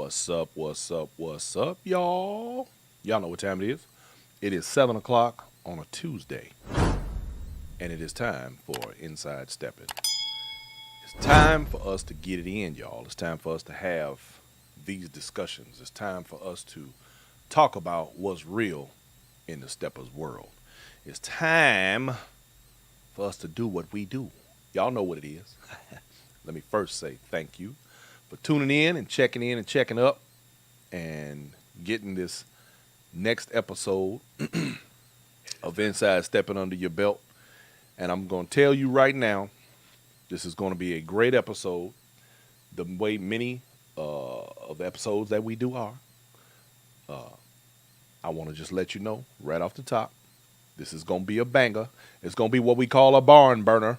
What's up? What's up? What's up, y'all? Y'all know what time it is. It is 7 o'clock on a Tuesday, and it is time for Inside Steppin'. It's time for us to get it in, y'all. It's time for us to have these discussions. It's time for us to talk about what's real in the steppers world. It's time for us to do what we do. Y'all know what it is. Let me first say thank you for tuning in and checking up and getting this next episode of Inside Stepping Under Your Belt. And I'm going to tell you right now, this is going to be a great episode. The way many of the episodes that we do are. I want to just let you know right off the top, this is going to be a banger. It's going to be what we call a barn burner.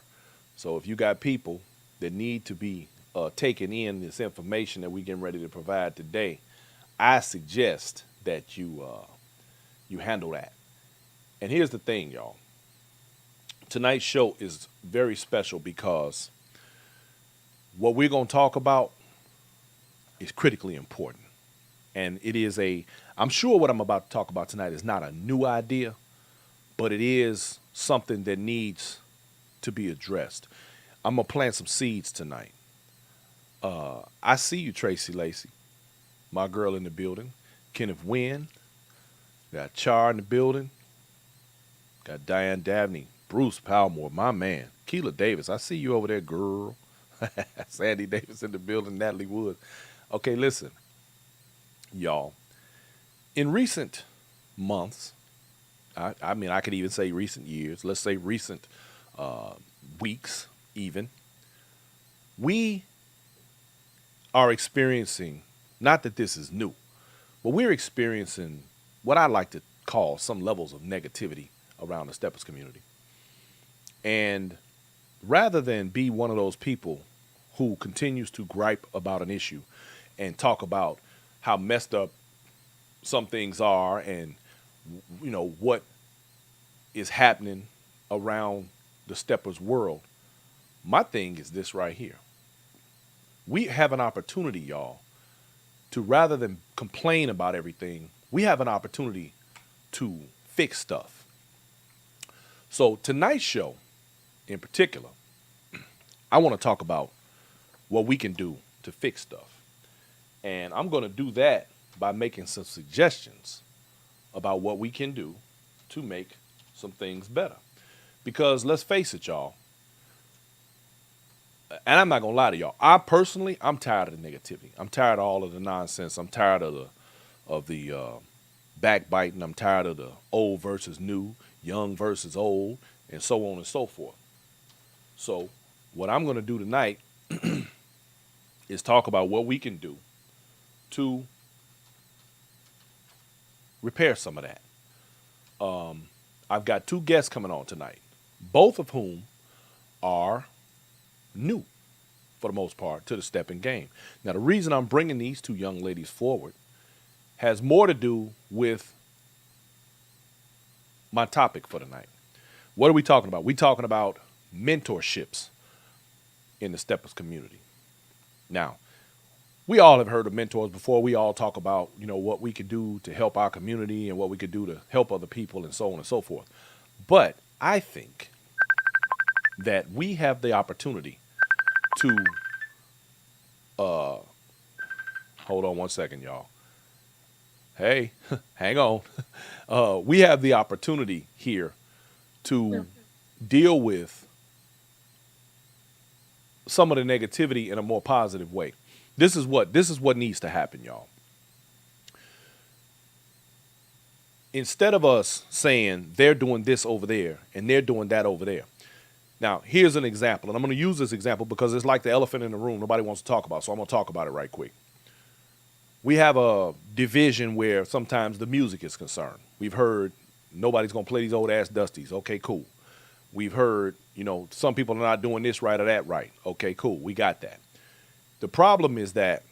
So if you got people that need to be taking in this information that we're getting ready to provide today, I suggest that you handle that. And here's the thing, y'all. Tonight's show is very special because what we're going to talk about is critically important. And I'm sure what I'm about to talk about tonight is not a new idea, but it is something that needs to be addressed. I'm going to plant some seeds tonight. I see you, Tracy Lacey, my girl in the building. Kenneth Wynn, got Char in the building. Got Diane Dabney, Bruce Palmore, my man. Keela Davis, I see you over there, girl. Sandy Davis in the building, Natalie Wood. Okay, listen, y'all. In recent months, I mean, I could even say recent years, let's say recent weeks even, we are experiencing, not that this is new, but we're experiencing what I like to call some levels of negativity around the Steppers community. And rather than be one of those people who continues to gripe about an issue and talk about how messed up some things are and, you know, what is happening around the Steppers world, my thing is this right here. We have an opportunity, y'all, to rather than complain about everything, we have an opportunity to fix stuff. So tonight's show, in particular, I want to talk about what we can do to fix stuff. And I'm going to do that by making some suggestions about what we can do to make some things better. Because let's face it, y'all, and I'm not going to lie to y'all, I'm tired of the negativity. I'm tired of all of the nonsense. I'm tired of the backbiting. I'm tired of the old versus new, young versus old, and so on and so forth. So what I'm going to do tonight is talk about what we can do to repair some of that. I've got two guests coming on tonight, both of whom are new, for the most part, to the stepping game. Now, the reason I'm bringing these two young ladies forward has more to do with my topic for tonight. What are we talking about? We're talking about mentorships in the steppers community. Now, we all have heard of mentors before. We all talk about, you know, what we could do to help our community and what we could do to help other people and so on and so forth. But I think that we have the opportunity to, hold on one second, y'all. Hey, hang on. We have the opportunity here to deal with some of the negativity in a more positive way. This is what needs to happen, y'all. Instead of us saying they're doing this over there and they're doing that over there. Now, here's an example, and I'm going to use this example because it's like the elephant in the room nobody wants to talk about, so I'm going to talk about it right quick. We have a division where sometimes the music is concerned. We've heard nobody's going to play these old ass dusties. Okay, cool. We've heard, you know, some people are not doing this right or that right. Okay, cool. We got that. The problem is that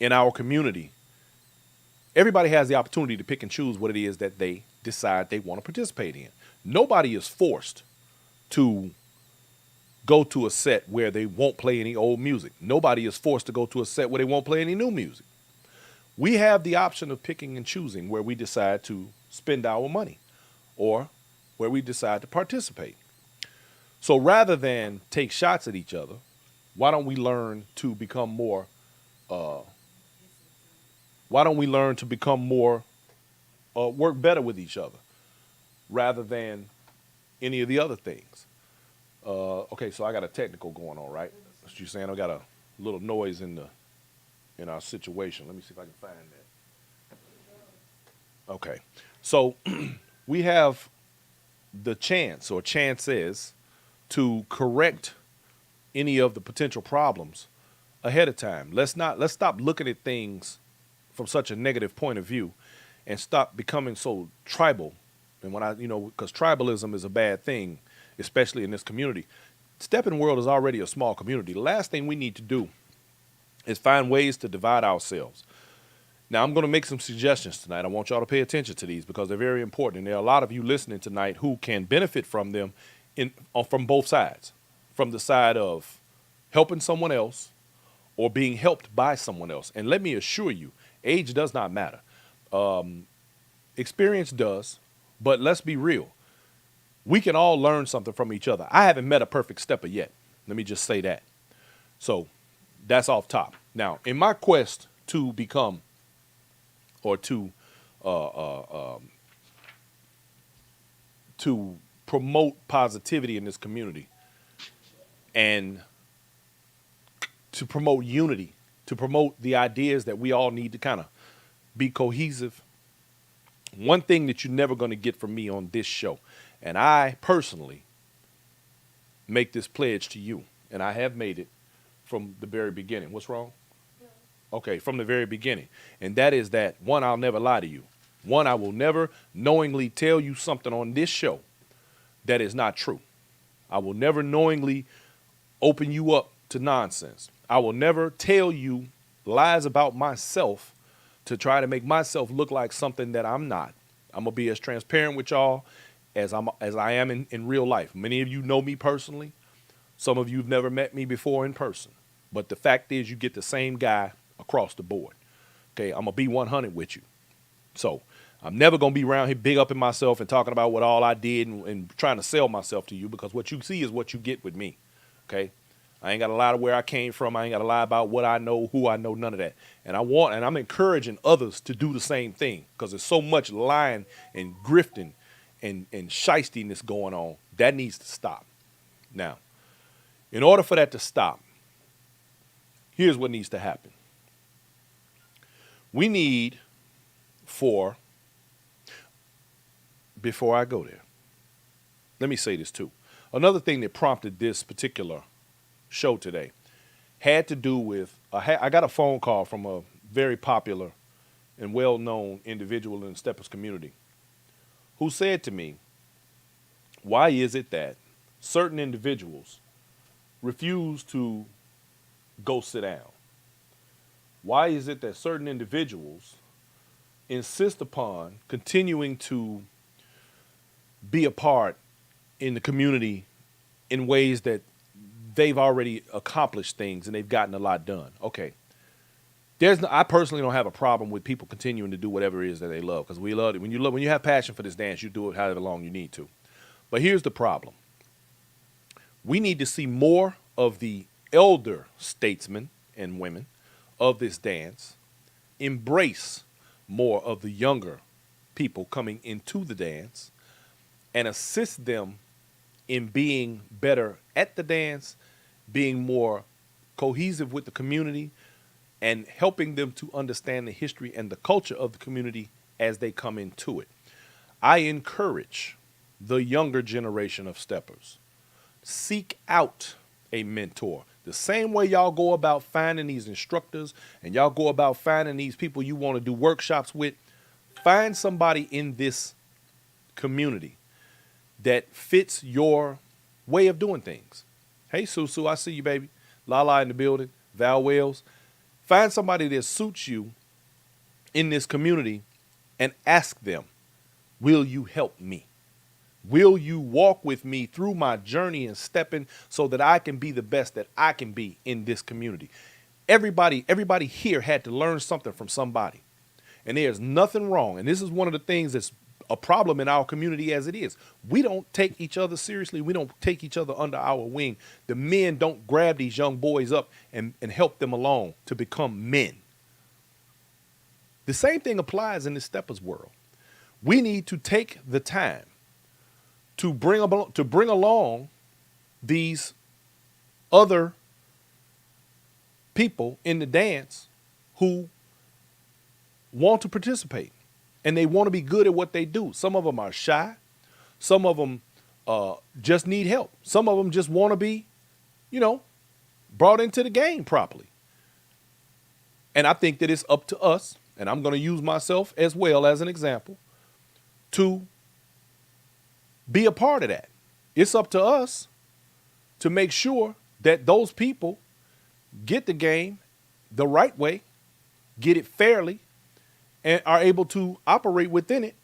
in our community, everybody has the opportunity to pick and choose what it is that they decide they want to participate in. Nobody is forced to go to a set where they won't play any old music. Nobody is forced to go to a set where they won't play any new music. We have the option of picking and choosing where we decide to spend our money or where we decide to participate. So rather than take shots at each other, why don't we learn to become more, uh, why don't we learn to become more, work better with each other rather than any of the other things? Okay, so I got a technical going on, right? That's what you're saying. I got a little noise in our situation. Let me see if I can find that. Okay, so we have the chance or chances to correct any of the potential problems ahead of time. Let's stop looking at things from such a negative point of view and stop becoming so tribal. And when because tribalism is a bad thing, especially in this community. Steppin World is already a small community. The last thing we need to do is find ways to divide ourselves. Now, I'm going to make some suggestions tonight. I want y'all to pay attention to these because they're very important. And there are a lot of you listening tonight who can benefit from them from both sides, from the side of helping someone else or being helped by someone else. And let me assure you, age does not matter. Experience does, but let's be real. We can all learn something from each other. I haven't met a perfect stepper yet. Let me just say that. So that's off top. Now, in my quest to become or to promote positivity in this community and to promote unity, to promote the ideas that we all need to kind of be cohesive. One thing that you're never going to get from me on this show, and I personally make this pledge to you, and I have made it from the very beginning. What's wrong? Okay, from the very beginning. And that is that, one, I'll never lie to you. One, I will never knowingly tell you something on this show that is not true. I will never knowingly open you up to nonsense. I will never tell you lies about myself to try to make myself look like something that I'm not. I'm going to be as transparent with y'all as I am in real life. Many of you know me personally. Some of you have never met me before in person. But the fact is you get the same guy across the board. Okay, I'm going to be 100 with you. So I'm never going to be around here big up in myself and talking about what all I did and trying to sell myself to you, because what you see is what you get with me. Okay, I ain't got to lie to where I came from. I ain't got to lie about what I know, who I know, none of that. And I'm encouraging others to do the same thing, because there's so much lying and grifting and shystiness going on. That needs to stop. Now, in order for that to stop, here's what needs to happen. We need before I go there, let me say this too. Another thing that prompted this particular show today had to do with, I got a phone call from a very popular and well-known individual in the Steppers community who said to me, why is it that certain individuals refuse to go sit down? Why is it that certain individuals insist upon continuing to be a part in the community in ways that they've already accomplished things and they've gotten a lot done? Okay. I personally don't have a problem with people continuing to do whatever it is that they love, because we love it. When you have passion for this dance, you do it however long you need to. But here's the problem. We need to see more of the elder statesmen and women of this dance embrace more of the younger people coming into the dance and assist them in being better at the dance, being more cohesive with the community, and helping them to understand the history and the culture of the community as they come into it. I encourage the younger generation of steppers, seek out a mentor. The same way y'all go about finding these instructors and y'all go about finding these people you want to do workshops with, find somebody in this community that fits your way of doing things. Hey, Susu, I see you, baby. Lala in the building. Val Wells. Find somebody that suits you in this community and ask them, will you help me? Will you walk with me through my journey and stepping so that I can be the best that I can be in this community? Everybody here had to learn something from somebody. And there's nothing wrong. And this is one of the things that's a problem in our community as it is. We don't take each other seriously. We don't take each other under our wing. The men don't grab these young boys up and help them along to become men. The same thing applies in the steppers world. We need to take the time to bring along these other people in the dance who want to participate and they want to be good at what they do. Some of them are shy. Some of them just need help. Some of them just want to be, brought into the game properly. And I think that it's up to us, and I'm going to use myself as well as an example, to be a part of that. It's up to us to make sure that those people get the game the right way, get it fairly, and are able to operate within it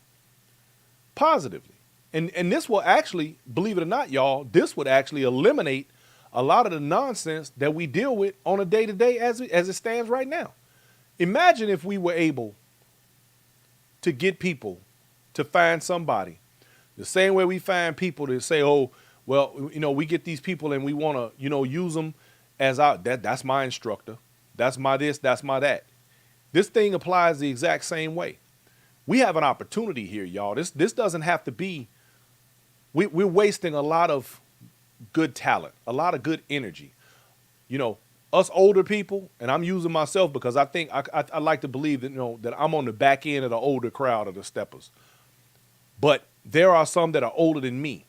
positively. And this will actually, believe it or not, y'all, this would actually eliminate a lot of the nonsense that we deal with on a day-to-day as it stands right now. Imagine if we were able to get people to find somebody the same way we find people to say, oh, well, we get these people and we want to, use them as that's my instructor. That's my this, that's my that. This thing applies the exact same way. We have an opportunity here, y'all. This doesn't have to be, we're wasting a lot of good talent, a lot of good energy. Us older people, and I'm using myself because I think I like to believe that, that I'm on the back end of the older crowd of the steppers. But there are some that are older than me.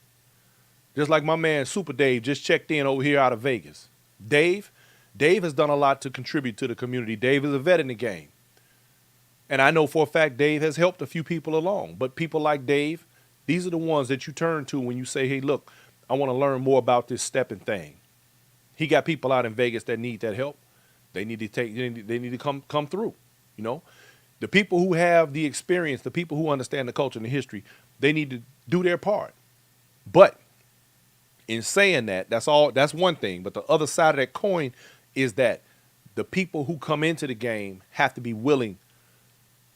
Just like my man Super Dave just checked in over here out of Vegas. Dave has done a lot to contribute to the community. Dave is a vet in the game. And I know for a fact Dave has helped a few people along. But people like Dave, these are the ones that you turn to when you say, hey, look, I want to learn more about this stepping thing. He got people out in Vegas that need that help. They need to come through, The people who have the experience, the people who understand the culture and the history, they need to do their part. But in saying that, that's one thing. But the other side of that coin is that the people who come into the game have to be willing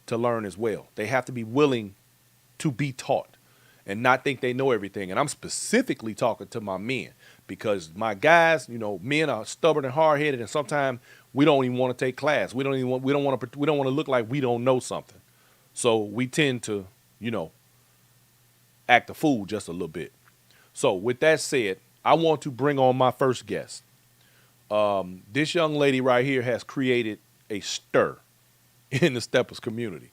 to learn as well. They have to be willing to be taught and not think they know everything. And I'm specifically talking to my men because my guys, men are stubborn and hard-headed, and sometimes we don't even want to take class. We don't want to look like we don't know something. So we tend to, act a fool just a little bit. So with that said, I want to bring on my first guest. This young lady right here has created a stir in the steppers community.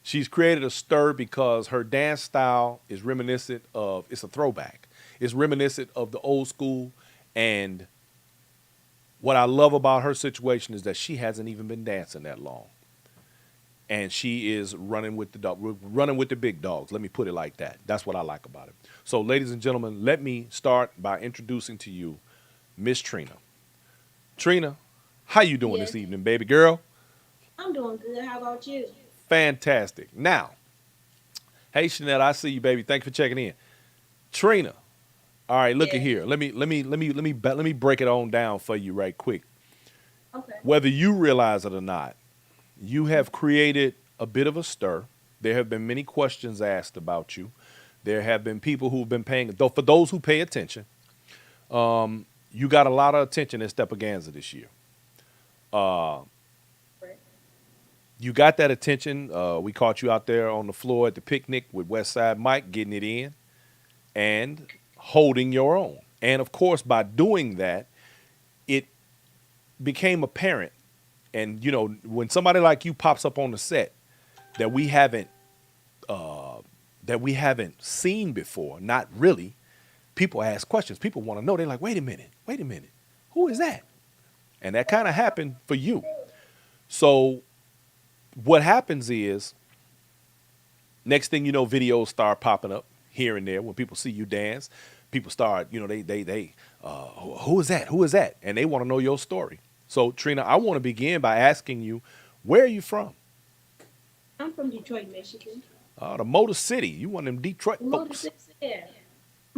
She's created a stir because her dance style is reminiscent of, it's a throwback. It's reminiscent of the old school. And what I love about her situation is that she hasn't even been dancing that long. And she is running with the big dogs. Let me put it like that. That's what I like about it. So, ladies and gentlemen, let me start by introducing to you Miss Trina. Trina, how you doing this evening, baby girl? I'm doing good. How about you? Fantastic. Now, hey Chanel, I see you, baby. Thank you for checking in. Trina, all right, look at Yeah. here. Let me break it on down for you right quick. Okay. Whether you realize it or not, you have created a bit of a stir. There have been many questions asked about you. There have been people who've been paying, though for those who pay attention, you got a lot of attention at Steppaganza this year. Right. You got that attention. We caught you out there on the floor at the picnic with Westside Mike, getting it in and holding your own. And of course, by doing that, it became apparent. And when somebody like you pops up on the set that we haven't seen before, not really, people ask questions. People want to know. They're like, wait a minute, who is that? And that kind of happened for you. So what happens is, next thing you know, videos start popping up here and there when people see you dance. People start, who is that? Who is that? And they want to know your story. So, Trina, I want to begin by asking you, where are you from? I'm from Detroit, Michigan. The Motor City. You one of them Detroit Motor folks. City. Yeah.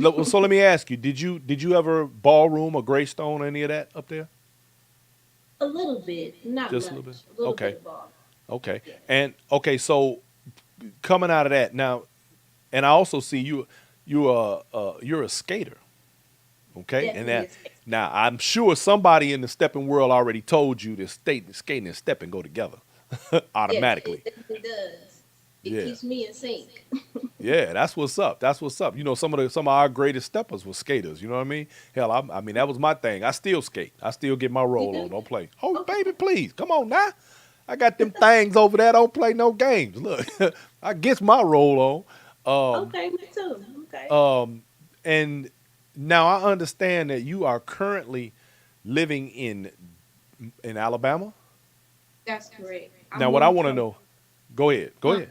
So let me ask you: did you ever ballroom or Greystone or any of that up there? A little bit, not Just a little bit. much. A little bit Okay. of ball. Okay. Yeah. And okay, so coming out of that now, and I also see you're a skater. Okay, and Definitely that a space. now I'm sure somebody in the stepping world already told you that skating and stepping go together Yes, it automatically. definitely does. It Yeah. keeps me in sync. Yeah, that's what's up. That's what's up. You know, some of our greatest steppers were skaters. You know what I mean? Hell, I mean that was my thing. I still skate. I still get my You roll on. do? Don't play. Oh, Okay. baby, please come on now. I got them things over there. Don't play no games. Look, I gets my roll on. Okay, me too. Okay. And now I understand that you are currently living in Alabama. That's correct. I Now, what I moved want to from, know, go ahead, go uh, ahead.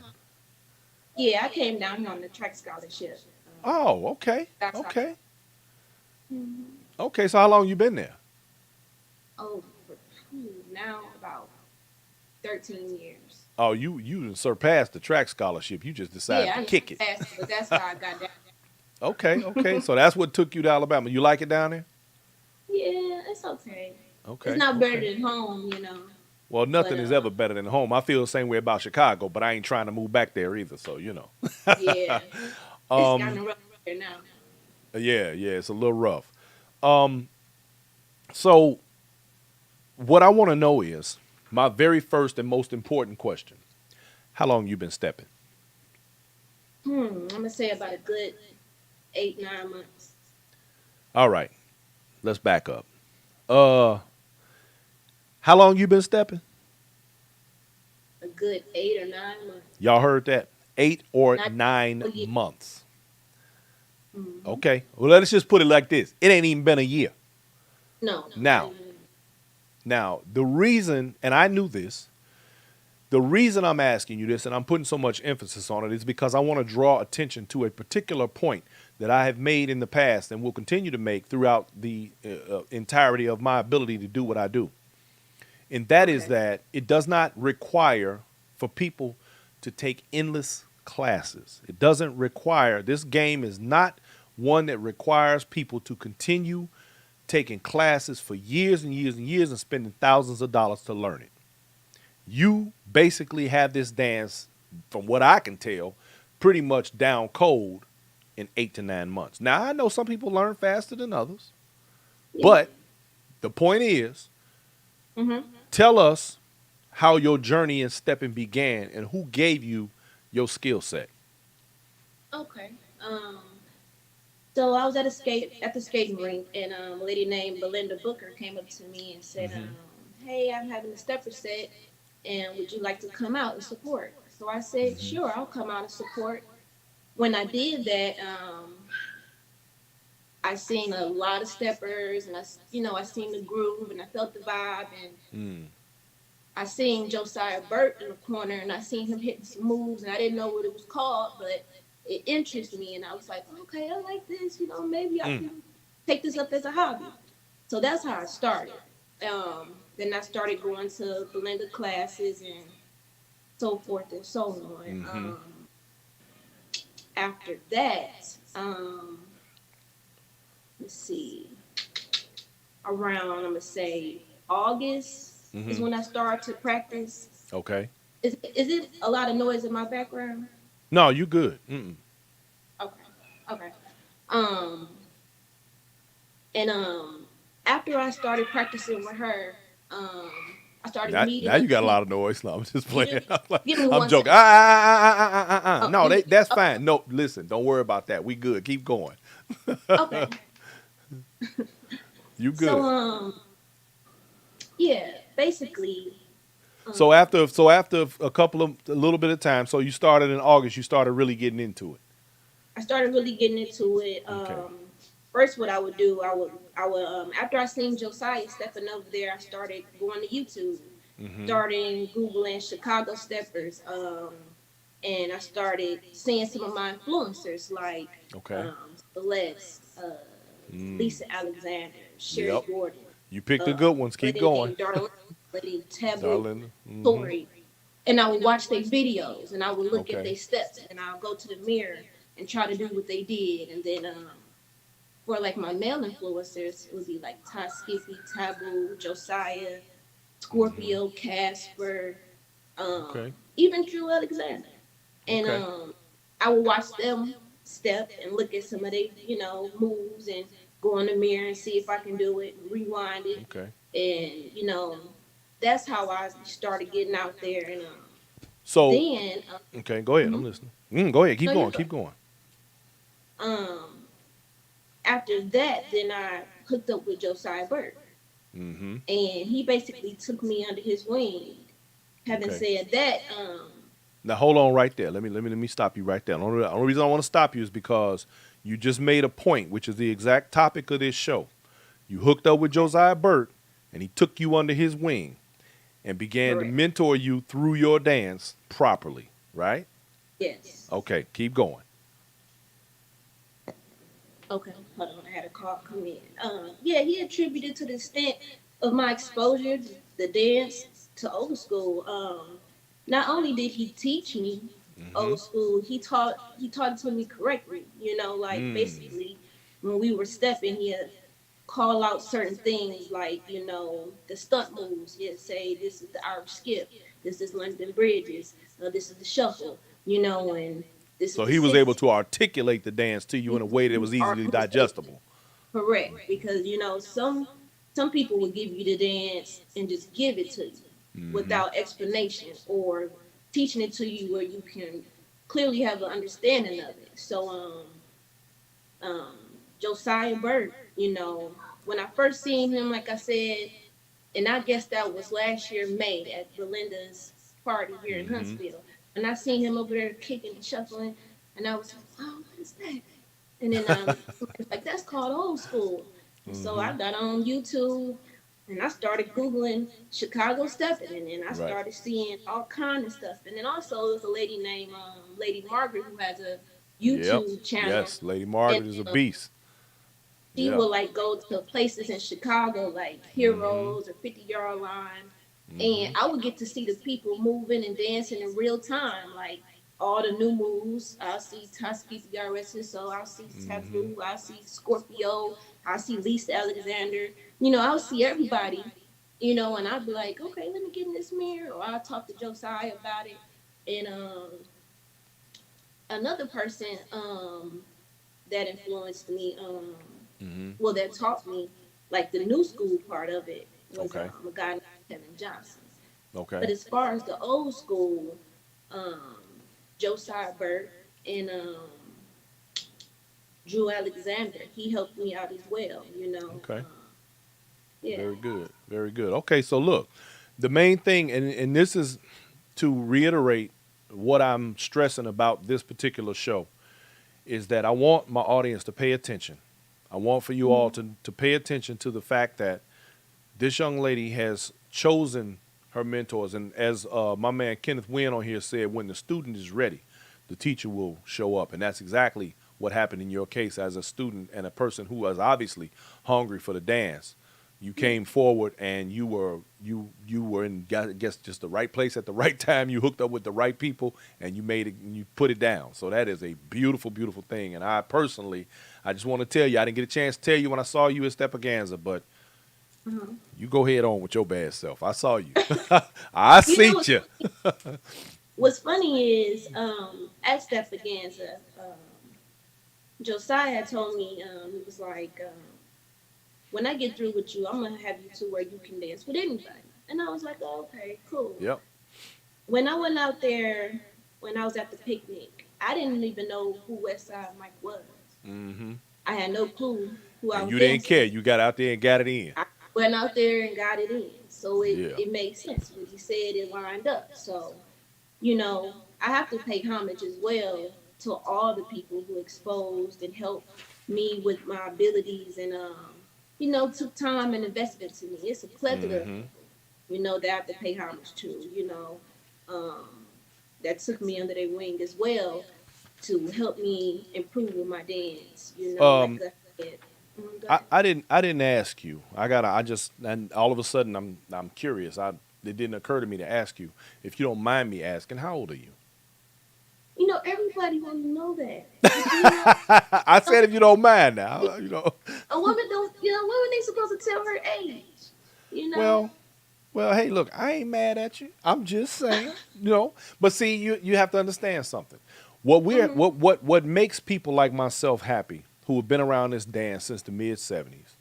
yeah, I came down here on the track scholarship. Oh, okay, That's how. okay, Mhm. okay. So how long you been there? Oh, for, now about 13 years. Oh, you done surpassed the track scholarship. You just decided Yeah, to I kick it. passed it, but that's how I got down. Okay, okay. So that's what took you to Alabama. You like it down there? Yeah, it's okay. It's Okay, not better okay. than home. Well, But nothing is ever better than home. I feel the same way about Chicago, but I ain't trying to move back there either. So you know. yeah, it's kind of rough there now. Yeah, yeah, it's a little rough. Um, so what I want to know is my very first and most important question: how long you been stepping? I'm gonna say about a good 8, 9 months. All right, let's back up. Uh, how long you been stepping? A good 8 or 9 months. Y'all heard that? 8 or Not nine a year. months. Hmm. Okay. Well, let's just put it like this: it ain't even been a year. No, not Now, even. now the reason, and I knew this, the reason I'm asking you this and I'm putting so much emphasis on it is because I want to draw attention to a particular point that I have made in the past and will continue to make throughout the entirety of my ability to do what I do. And that is Okay. that it does not require for people to take endless classes. It doesn't require, this game is not one that requires people to continue taking classes for years and years and years and spending thousands of dollars to learn it. You basically have this dance, from what I can tell, pretty much down cold in 8 to 9 months. Now, I know some people learn faster than others, Yeah. but the point is, Mhm. tell us how your journey in stepping began and who gave you your skill set. Okay. So I was at the skating rink, and a lady named Belinda Booker came up to me and said, "Hey, I'm having a stepper set, and would you like to come out and support?" So I said, "Sure, I'll come out and support." When I did that, I seen a lot of steppers, and I seen the groove, and I felt the vibe, and Mm, I seen Josiah Burt in the corner, and I seen him hitting some moves, and I didn't know what it was called, but it interested me, and I was like, okay, I like this. Maybe I mm, can take this up as a hobby. So that's how I started. Then I started going to Belinda classes and so forth and so on. mm-hmm. After that, let's see, around I'm gonna say August is Mm-hmm. when I started to practice. Okay. Is it a lot of noise in my background? No, you good. Mm-mm. Okay. Okay. Um and after I started practicing with her, um I started Now meeting you other got a people. lot of noise. No, I'm just You playing. do? Give me I'm one joking. second. Oh, No, you good? that's Okay. fine. No, listen, don't worry about that. We good. Keep going. Okay. You So good. yeah, basically So after a little bit of time, so you started in August, you started really getting into it. I started really getting into it. Okay. First, what I would do, I would after I seen Josiah stepping over there, I started going to YouTube, Mm-hmm. starting googling Chicago steppers, and I started seeing some of my influencers like Okay. Celeste, Mm. Lisa Alexander, Sherry Yep. Gordon, You picked the uh, good ones. Keep lady going. named Darlene, lady Taboo, Darling. Mm-hmm. Tori, and I would watch their videos and I would look at Okay. their steps and I'll go to the mirror and try to do what they did, and then for like my male influencers, it would be like Ty Skippy, Taboo, Josiah, Scorpio, Casper, Okay. even Drew Alexander. And Okay. I would watch them step and look at some of their, moves and go in the mirror and see if I can do it, rewind it. Okay. And, that's how I started getting out there. And So, then, okay, go ahead. I'm mhm. listening. Go ahead. Keep No, you're going. good. Keep going. Um, After that, then I hooked up with Josiah Burke. Mm-hmm. And he basically took me under his wing. Having Okay. said that, Now hold on right there. Let me stop you right there. The only reason I want to stop you is because you just made a point, which is the exact topic of this show. You hooked up with Josiah Burt, and he took you under his wing and began to correct. mentor you through your dance properly, right? Yes. Okay, keep going. Okay, hold on. I had a call come in. Yeah, he attributed to the extent of my exposure to the dance to old school. Not only did he teach me Mm-hmm. old school, he taught it to me correctly. Like Mm. basically when we were stepping, he'd call out certain things like the stunt moves. He'd say this is the Irish skip, this is London bridges, this is the shuffle. And this is So the he was able 60. to articulate the dance to you in a way that was Or easily he was able to. digestible. Correct, because some people will give you the dance and just give it to you Mm-hmm. without explanation or teaching it to you where you can clearly have an understanding of it. So um Josiah Burt, when I first seen him, like I said, and I guess that was last year May at Belinda's party here in Mm-hmm. Huntsville, and I seen him over there kicking and shuffling, and I was like, wow, what is that? And then somebody was like, that's called old school. And so Mm-hmm. I got on YouTube and I started Googling Chicago stepping. And then I Right. started seeing all kind of stuff. And then also there's a lady named Lady Margaret who has a Yep. YouTube channel. Yes. Lady And Margaret is a beast. she Yep. will like go to places in Chicago like Mm-hmm. Heroes or 50-yard line. And Mm-hmm. I would get to see the people moving and dancing in real time, like all the new moves. I'll see Tuskegee RSS, so I'll see Mm-hmm. Taboo, I'll see Scorpio, I'll see Lisa Alexander. I'll see everybody, and I'll be like, okay, let me get in this mirror, or I'll talk to Josiah about it. And another person that influenced me, Mm-hmm. well, that taught me like the new school part of it was Okay. a guy named Kevin Johnson. But Okay. as far as the old school, um, Josiah Burt and Drew Alexander, he helped me out as well. Okay. Yeah. Very good. Very good. Okay, so look, the main thing, and this is to reiterate what I'm stressing about this particular show, is that I want my audience to pay attention. I want for you all Mhm. to pay attention to the fact that this young lady has chosen her mentors. And as my man Kenneth Wynn on here said, when the student is ready, the teacher will show up. And that's exactly what happened in your case as a student and a person who was obviously hungry for the dance. You Yeah. came forward and you were in, I guess, just the right place at the right time. You hooked up with the right people and you made it and you put it down. So that is a beautiful, beautiful thing. And I personally, I just want to tell you, I didn't get a chance to tell you when I saw you at Steppaganza, but Uh-huh. you go head on with your bad self. I saw you. I You know see you. what's funny is at Stephaganza, Josiah told me he was like, when I get through with you, I'm gonna have you to where you can dance with anybody. And I was like, oh, okay, cool. Yep. When I went out there, when I was at the picnic, I didn't even know who Westside Mike was. Mm-hmm. I had no clue who I And was you didn't dancing care. with. You got out there and got it in. I went out there and got it in. So it, Yeah. it made sense. When he said it lined up. So, I have to pay homage as well to all the people who exposed and helped me with my abilities and took time and investment to me. It's a plethora of Mm-hmm. people, that I have to pay homage to, um, that took me under their wing as well to help me improve with my dance, like Um, I said. Go I, ahead. I didn't I didn't ask you. I just and all of a sudden I'm curious. It didn't occur to me to ask you. If you don't mind me asking, how old are you? Everybody want to know that, but I a said if you don't mind now, you know. woman don't, women ain't supposed to tell her age. You know. Well, well, hey, look, I ain't mad at you. I'm just saying, you know. But see, you have to understand something. Mhm. What makes people like myself happy who have been around this dance since the mid '70s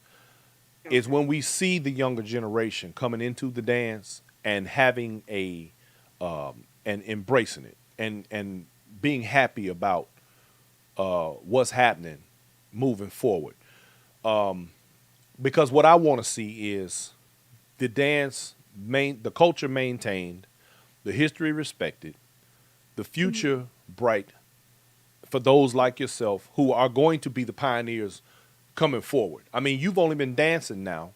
is Okay. when we see the younger generation coming into the dance and having and embracing it and being happy about what's happening moving forward. Because what I want to see is the the culture maintained, the history respected, the Mhm. future bright for those like yourself who are going to be the pioneers coming forward. I mean, you've only been dancing now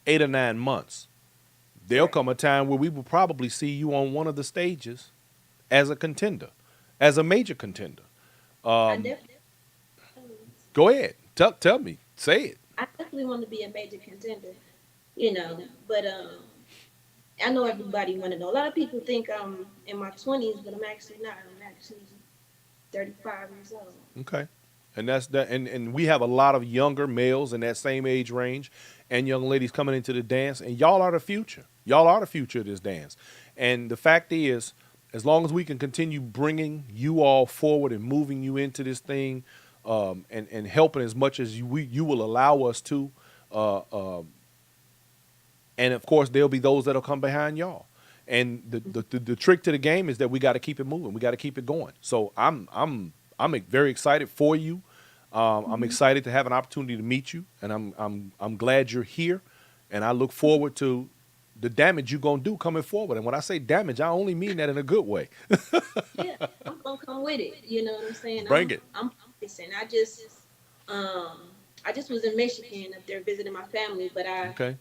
8 or 9 months. There'll Right. come a time where we will probably see you on one of the stages as a contender, as a major contender. I definitely, Go ahead, tell me, say it. I definitely want to be a major contender. But I know everybody want to know. A lot of people think I'm in my 20s, but I'm actually not. I'm actually 35 years old. Okay. And that's that and we have a lot of younger males in that same age range and young ladies coming into the dance and y'all are the future. Y'all are the future of this dance. And the fact is as long as we can continue bringing you all forward and moving you into this thing and helping as much as you will allow us to uh, uh, and of course there'll be those that'll come behind y'all. And the trick to the game is that we got to keep it moving. We got to keep it going. So I'm very excited for you. I'm Mm-hmm. excited to have an opportunity to meet you, and I'm glad you're here, and I look forward to the damage you're gonna do coming forward. And when I say damage, I only mean that in a good way. Yeah, I'm gonna come with it. You know what I'm saying? Bring it. I'm practicing. I just was in Michigan up there visiting my family, but Okay.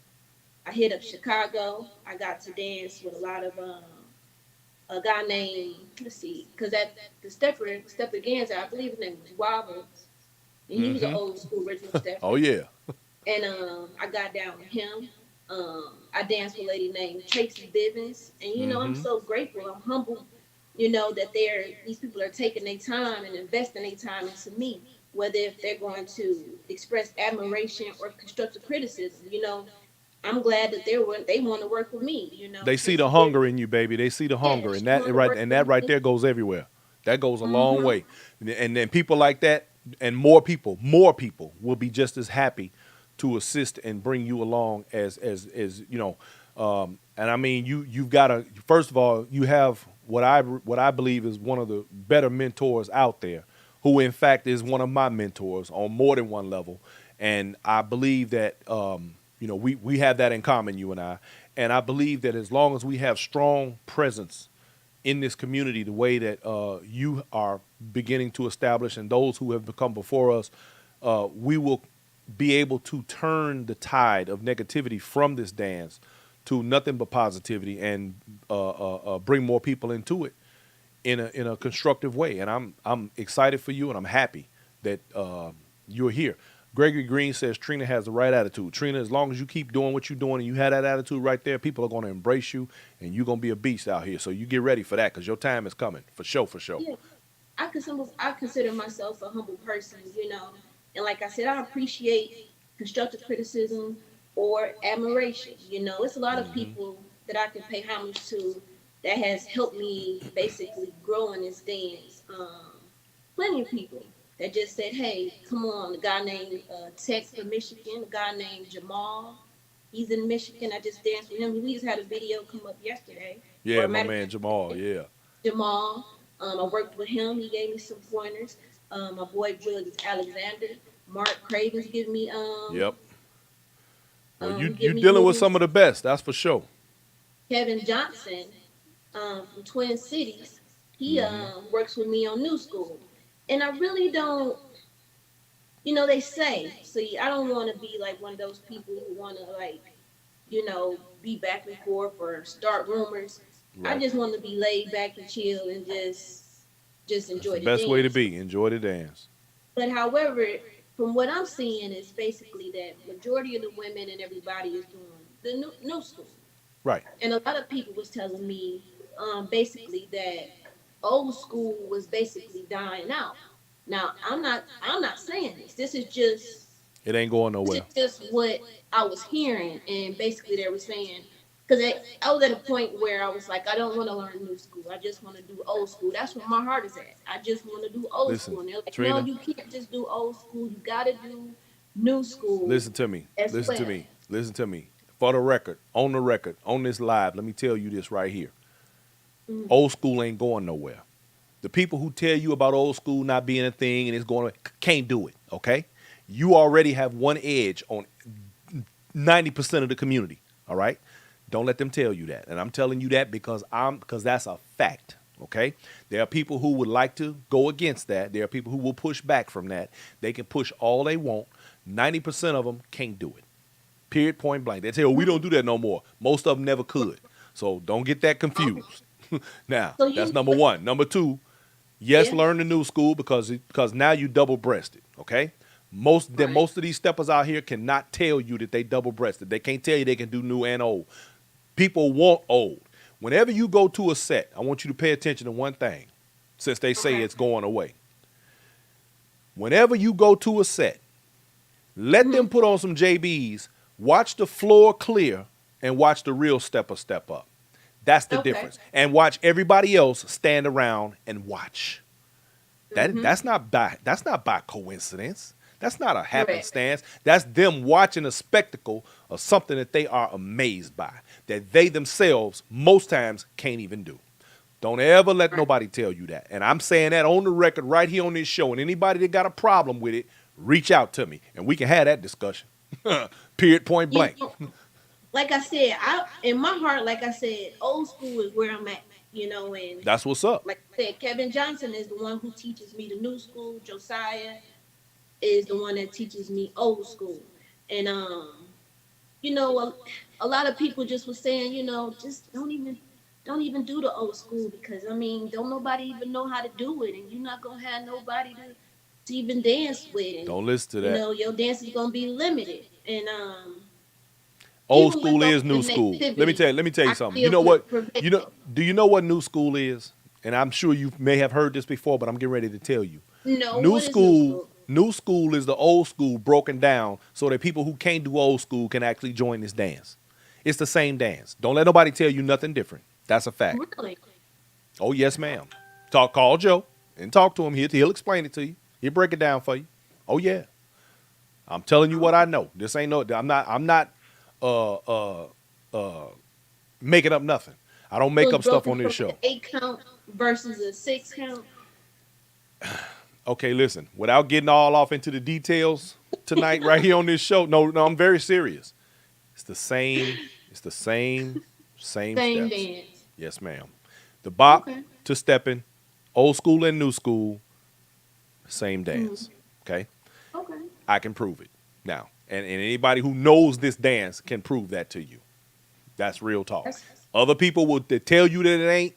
I hit up Chicago. I got to dance with a lot of a guy named, let's see, because at the step again, I believe his name was Wobbles, and he was an Mm-hmm. old school original Oh stepper. yeah. And I got down with him. I danced with a lady named Tracy Bivens, and I'm Mm-hmm. so grateful. I'm humbled, that these people are taking their time and investing their time into me. Whether if they're going to express admiration or constructive criticism, I'm glad that they want to work with me. They see Tracy the Bivens, hunger in you, baby. They see the yeah, hunger, she want to work and with that right me. there goes everywhere. That goes a long Mm-hmm. way. And then people like that, and more people will be just as happy to assist and bring you along as you know. And I mean, you've got to first of all, you have what I believe is one of the better mentors out there, who in fact is one of my mentors on more than one level. And I believe that we have that in common, you and I. And I believe that as long as we have strong presence in this community, the way that you are beginning to establish, and those who have become before us, we will be able to turn the tide of negativity from this dance to nothing but positivity and bring more people into it in a constructive way. And I'm excited for you, and I'm happy that you're here. Gregory Green says Trina has the right attitude. Trina, as long as you keep doing what you're doing and you have that attitude right there, people are going to embrace you, and you're going to be a beast out here. So you get ready for that because your time is coming for sure, for sure. Yeah, I consider myself a humble person. And like I said, I appreciate constructive criticism or admiration. It's a lot of people that I can pay homage to that has helped me basically grow in this dance. Plenty of people that just said, "Hey, come on." A guy named Tech from Michigan, a guy named Jamal. He's in Michigan. I just danced with him. We just had a video come up yesterday. Or Yeah, a my matter of man Jamal. fact, Yeah. Jamal. I worked with him. He gave me some pointers. My boy Julius Alexander, Mark Cravens give me Yep. Well, he give you me dealing with some moves. of the best, that's for sure. Kevin Johnson from Twin Cities, he works with me on New School, and I really don't. They say so. I don't want to be like one of those people who want to be back and forth or start rumors. I Right. just want to be laid back and chill and just That's the enjoy the best way to dance. be. Enjoy the dance. But however, from what I'm seeing is basically that majority of the women and everybody is doing the new school. Right. And a lot of people was telling me basically that old school was basically dying out. Now, I'm not saying this. It ain't going This is nowhere. just what I was hearing, and basically they were saying, because I was at a point where I was like, I don't want to learn new school. I just want to do old school. That's where my heart is at. I just want to do old Listen, school. And they're like, no, Trina, you can't just do old school. You got to do new school listen to me. as Listen to well. me. Listen to me. For the record, on this live, let me tell you this right here. Mm, Old school ain't going nowhere. The people who tell you about old school not being a thing and it's going to can't do it, okay? You already have one edge on 90% of the community, all right? Don't let them tell you that. And I'm telling you that because that's a fact, okay? There are people who would like to go against that. There are people who will push back from that. They can push all they want. 90% of them can't do it. Period, point blank. They say, oh, we don't do that no more. Most of them never could. So don't get that okay. confused. Now, So that's you, number one. Number two, yes, yeah, learn the new school because now you double breasted. Okay, right. most of these steppers out here cannot tell you that they double breasted. They can't tell you they can do new and old. People want old. Whenever you go to a set, I want you to pay attention to one thing, since they say Okay. it's going away. Whenever you go to a set, let Hmm. them put on some JBs, watch the floor clear, and watch the real stepper step up. That's the Okay. difference. And watch everybody else stand around and watch. Hmm. That's not by coincidence. That's not a Correct. happenstance. That's them watching a spectacle of something that they are amazed by, that they themselves most times can't even do. Don't ever let Right. nobody tell you that. And I'm saying that on the record right here on this show. And anybody that got a problem with it, reach out to me and we can have that discussion. Period, point You blank. know, like I said, I in my heart, like I said, old school is where I'm at. And That's what's up. like I said, Kevin Johnson is the one who teaches me the new school. Josiah is the one that teaches me old school. And a lot of people just was saying, just don't even do the old school because I mean, don't nobody even know how to do it, and you're not gonna have nobody to even dance with, and Don't listen to that. your dance is gonna be limited. And Old even with school all is the new school. negativity, Let me tell you I something. You still know what? prevent You know it. do you know what new school is? And I'm sure you may have heard this before, but I'm getting ready to tell you. No, what is new school? New school is the old school broken down so that people who can't do old school can actually join this dance. It's the same dance. Don't let nobody tell you nothing different. That's a fact. Really? Oh yes, ma'am. Call Joe and talk to him. He'll explain it to you. He'll break it down for you. Oh yeah. I'm telling you what I Okay. know. This ain't no I'm not uh uh uh making up nothing. I don't So make it's up stuff broken on this from an show. 8 count versus a 6 count. Okay, listen, without getting all off into the details tonight, right here on this show, no, I'm very serious. It's the same, it's the same Same steps. dance. Yes, ma'am. The bop Okay. to stepping, old school and new school, same dance. Mhm. Okay? Okay. I can prove it. Now, and anybody who knows this dance can prove that to you. That's real talk. That's Other people will that tell you that it ain't,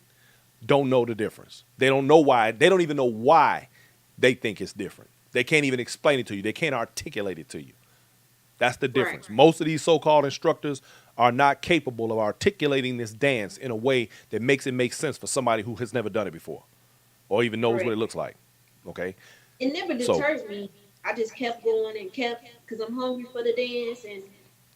don't know the difference. They don't know why. They don't even know why they think it's different. They can't even explain it to you. They can't articulate it to you. That's the right. difference. Most of these so-called instructors are not capable of articulating this dance in a way that makes it make sense for somebody who has never done it before or even knows what it Correct. looks like. Okay? It never So, deterred me. I just kept going and kept because I'm hungry for the dance,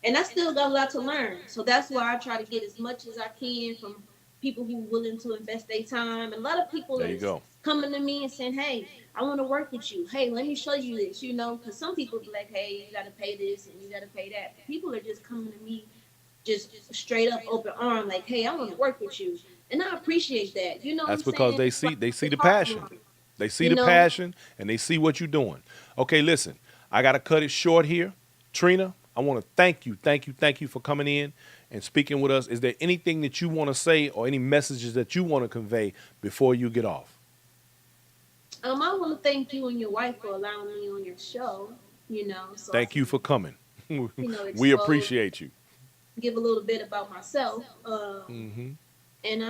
and I still got a lot to learn. So that's why I try to get as much as I can from people who willing to invest their time. And a lot of people there you is go. coming to me and saying, "Hey, I want to work with you. Hey, let me show you this." Because some people be like, "Hey, you got to pay this and you got to pay that." But people are just coming to me just straight up open arm, like, "Hey, I want to work with you," and I appreciate that. You know what I'm That's because saying? It's like they see it's the passion. heartwarming. They see You the know, passion and they see what you're doing. Okay, listen, I got to cut it short here. Trina, I want to thank you for coming in and speaking with us. Is there anything that you want to say or any messages that you want to convey before you get off? I want to thank you and your wife for allowing me on your show. So I Thank you can, for coming. We expose, appreciate you. give a little bit about myself. And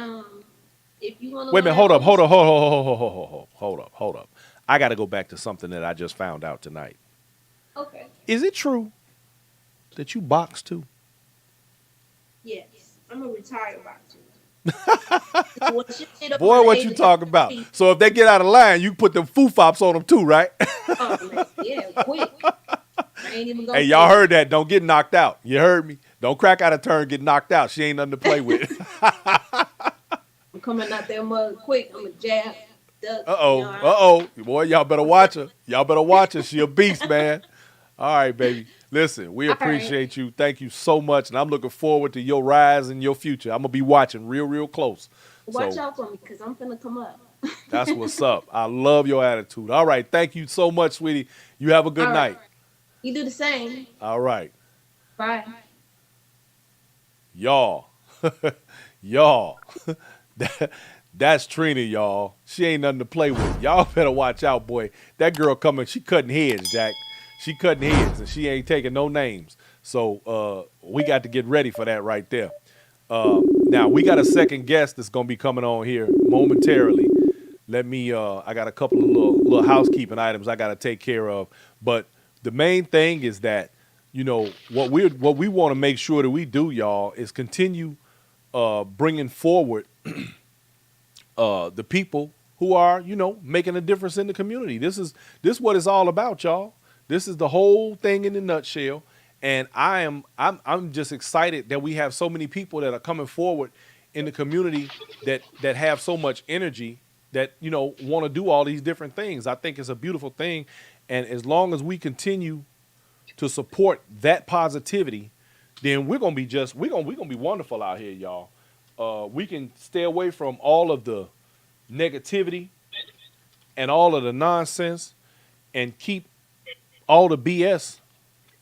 if you want to Wait a minute, learn hold up, old hold up, school, hold up. I got to go back to something that I just found out tonight. okay, Is it true that you box too? yes, I'm a retired boxer. When she made over Boy, the what age you of talking about? 33, So if they get out of line, you put them foo fops on them too, right? oh man, yeah, quick. I ain't even Hey, gonna y'all fake heard it. that? Don't get knocked out. You heard me? Don't crack out a turn, get knocked out. She ain't nothing to play with. I'm coming out there mud quick. I'm a jab, duck. Uh You know, oh. Uh oh. Boy, y'all better I'm watch quick. her. Y'all better watch her. She a beast, man. All right, baby. Listen, we All right, appreciate you. Thank you so much. And I'm looking forward to your rise and your future. I'm going to be watching real, real close. watch So out for me, cause I'm finna come up. that's what's up. I love your attitude. All right. Thank you so much, sweetie. You have a good All right, night. you do the same. All right. Bye. Y'all. Y'all. That, that's Trina, y'all. She ain't nothing to play with. Y'all better watch out, boy. That girl coming, she cutting heads, Jack. She cutting heads, and she ain't taking no names. So we got to get ready for that right there. Now we got a second guest that's gonna be coming on here momentarily. Let me. I got a couple of little housekeeping items I got to take care of. But the main thing is that what we want to make sure that we do, y'all, is continue bringing forward the people who are making a difference in the community. This what it's all about, y'all. This is the whole thing in a nutshell. And I'm just excited that we have so many people that are coming forward in the community that have so much energy that want to do all these different things. I think it's a beautiful thing, and as long as we continue to support that positivity, then we're gonna be wonderful out here, y'all. We can stay away from all of the negativity and all of the nonsense and keep all the BS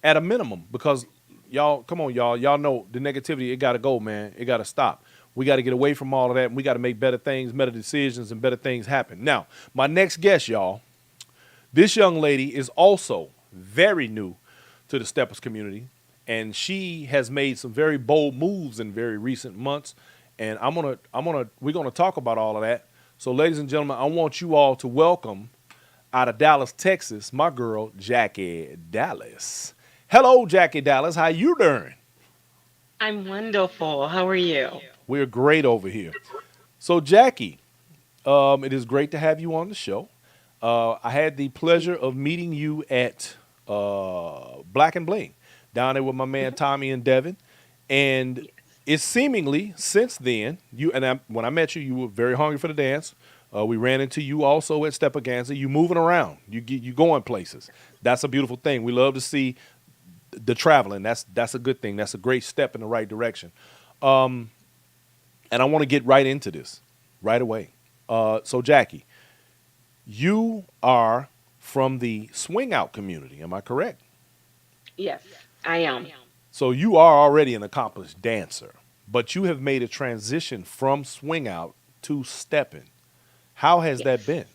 at a minimum because y'all, come on, y'all know the negativity. It got to go, man. It got to stop. We got to get away from all of that, and we got to make better things, better decisions, and better things happen. Now, my next guest, y'all, this young lady is also very new to the Steppers community, and she has made some very bold moves in very recent months. And we're gonna talk about all of that. So, ladies and gentlemen, I want you all to welcome out of Dallas, Texas, my girl Jackie Dallas. Hello, Jackie Dallas. How you doing? I'm wonderful. How are you? We're great over here. So, Jackie, it is great to have you on the show. I had the pleasure of meeting you at Black and Bling down there with my man Tommy and Devin, and Yes. it's seemingly since then when I met you, you were very hungry for the dance. We ran into you also at Steppaganza. You moving around, you going places. That's a beautiful thing. We love to see the traveling. That's a good thing. That's a great step in the right direction. And I want to get right into this right away. So Jackie, you are from the swing out community. Am I correct? Yes, I am. So you are already an accomplished dancer, but you have made a transition from swing out to stepping. How has that Yes. been?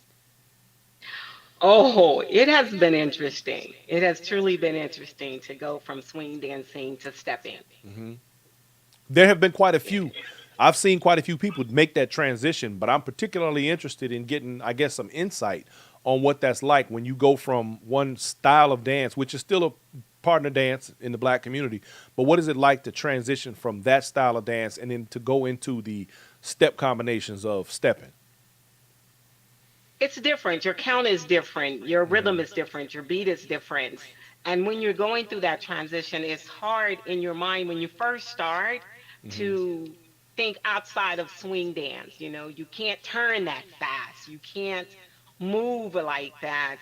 Oh, it has been interesting. It has truly been interesting to go from swing dancing to stepping. There have been quite a few. I've seen quite a few people make that transition, but I'm particularly interested in getting, I guess, some insight on what that's like when you go from one style of dance, which is still a partner dance in the black community, but what is it like to transition from that style of dance and then to go into the step combinations of stepping? It's different. Your count is different. Your rhythm is different. Your beat is different. And when you're going through that transition, it's hard in your mind when you first start to think outside of swing dance. You know, you can't turn that fast. You can't move like that.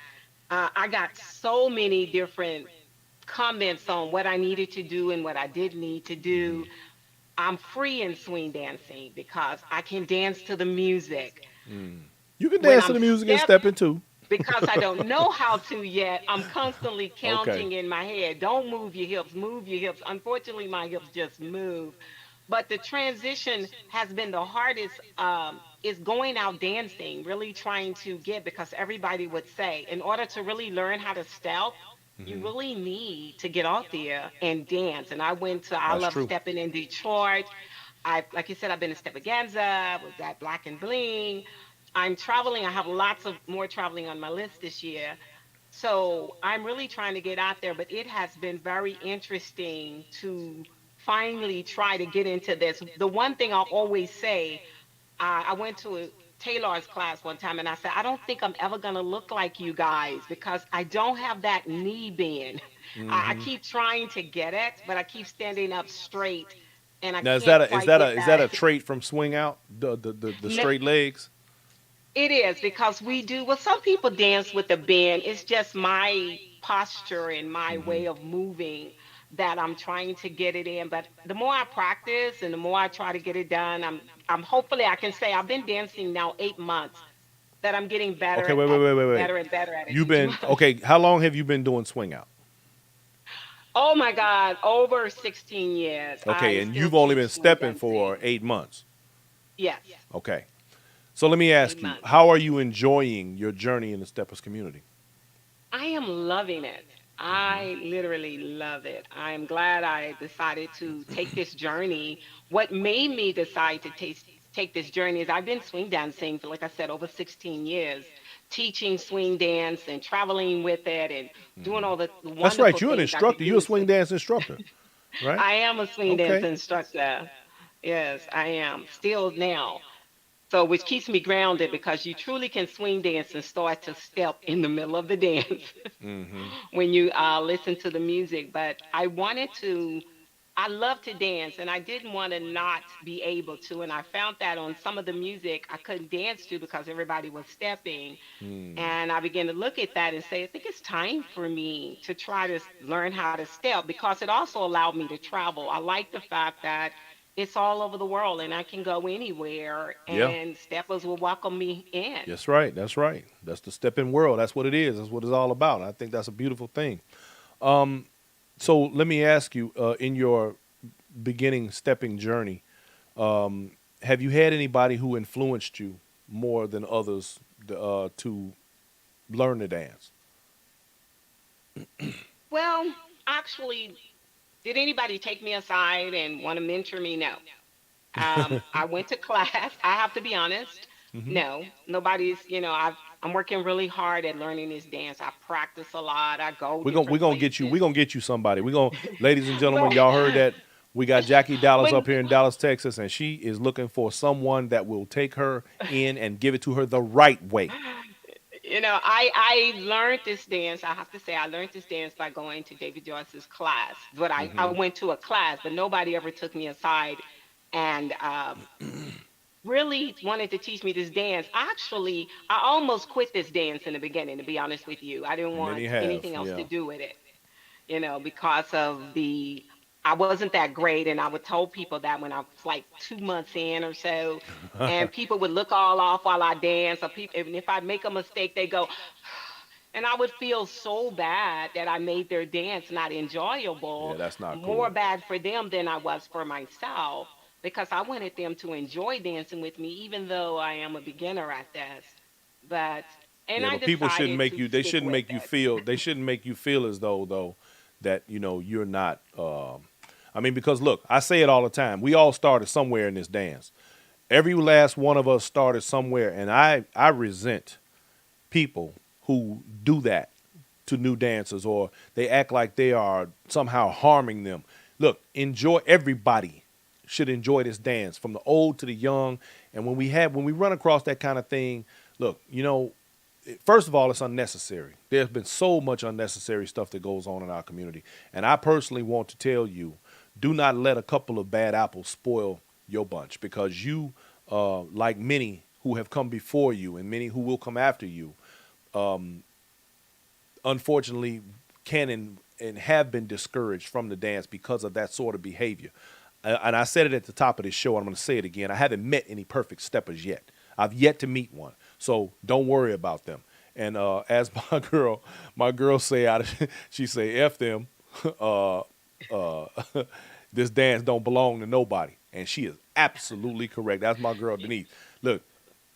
I got so many different comments on what I needed to do and what I didn't need to do. I'm free in swing dancing because I can dance to the music. You can When dance to I'm the music and step stepping too. because I don't know how to yet, I'm constantly Okay. counting in my head. Don't move your hips, move your hips. Unfortunately, my hips just move. But the transition has been the hardest, is going out dancing, really trying to get, because everybody would say, in order to really learn how to step, you really need to get out there and dance. And I went to I That's Love true. Stepping in Detroit. Like you said, I've been to Steppaganza, was at Black and Bling. I'm traveling. I have lots of more traveling on my list this year. So I'm really trying to get out there, but it has been very interesting to finally try to get into this. The one thing I'll always say, I went to a Taylor's class one time and I said, I don't think I'm ever going to look like you guys because I don't have that knee bend. I keep trying to get it, but I keep standing up straight and I Now can't is quite that get a that. trait from swing out the No, straight legs? it is because we do, well, some people dance with a bend. It's just my posture and my way of moving that I'm trying to get it in. But the more I practice and the more I try to get it done, I'm hopefully I can say I've been dancing now 8 months that I'm getting Okay, better wait, wait, at wait, wait, wait. better and better at it You've each been month. okay. How long have you been doing swing out? Oh my God, over 16 years. Okay, I and still you've only teach been swing stepping for dancing. 8 months. Yes, Okay, so let me ask you, 8 months. how are you enjoying your journey in the steppers community? I am loving it. I literally love it. I am glad I decided to take this journey. What made me decide to take this journey is I've been swing dancing for, like I said, over 16 years, teaching swing dance and traveling with it and doing all the That's wonderful right. You're an things I could instructor. do You're a in swing swing. dance instructor, right? I am a swing dance Okay. instructor. Yes, I am. Still now. So, which keeps me grounded because you truly can swing dance and start to step in the middle of the dance when you listen to the music. But I love to dance and I didn't want to not be able to. And I found that on some of the music I couldn't dance to because everybody was stepping. And I began to look at that and say, I think it's time for me to try to learn how to step because it also allowed me to travel. I like the fact that it's all over the world and I can go anywhere Yeah. and steppers will welcome me in. That's right. That's right. That's the stepping world. That's what it is. That's what it's all about. I think that's a beautiful thing. So let me ask you, in your beginning stepping journey, have you had anybody who influenced you more than others to learn to dance? Well, actually, did anybody take me aside and want to mentor me? No. I went to class. I have to be honest. No, nobody's, I'm working really hard at learning this dance. I practice a lot. I go We're different gonna get you. We're places. gonna get you somebody. We're gonna, ladies and gentlemen, But y'all heard that. We got Jackie Dallas up when here in Dallas, Texas, and she is looking for someone that will take her in and give it to her the right way. I learned this dance. I have to say, I learned this dance by going to David Joyce's class. But I went to a class, but nobody ever took me aside and really wanted to teach me this dance. Actually, I almost quit this dance in the beginning, to be honest with you. I didn't Many want have, anything else to yeah. do with it, because I wasn't that great. And I would tell people that when I was like 2 months in or so, and people would look all off while I dance, or people, even if I make a mistake, they go, and I would feel so bad that I made their dance not Yeah, enjoyable, that's not more cool. bad for them than I was for myself, because I wanted them to enjoy dancing with me, even though I am a beginner at this. But, and Yeah, I but people shouldn't decided make to you. They stick shouldn't with make you it. feel. They shouldn't make you feel as though that you're not. I mean, because look, I say it all the time. We all started somewhere in this dance. Every last one of us started somewhere, and I resent people who do that to new dancers, or they act like they are somehow harming them. Look, enjoy. Everybody should enjoy this dance, from the old to the young. And when we run across that kind of thing, look, first of all, it's unnecessary. There's been so much unnecessary stuff that goes on in our community. And I personally want to tell you, do not let a couple of bad apples spoil your bunch, because you, like many who have come before you and many who will come after you, unfortunately can and have been discouraged from the dance because of that sort of behavior. And I said it at the top of this show, and I'm going to say it again. I haven't met any perfect steppers yet. I've yet to meet one, so don't worry about them. And as my girl say out, she say, "F them." uh, uh, this dance don't belong to nobody, and she is absolutely correct. That's my girl Denise. Look,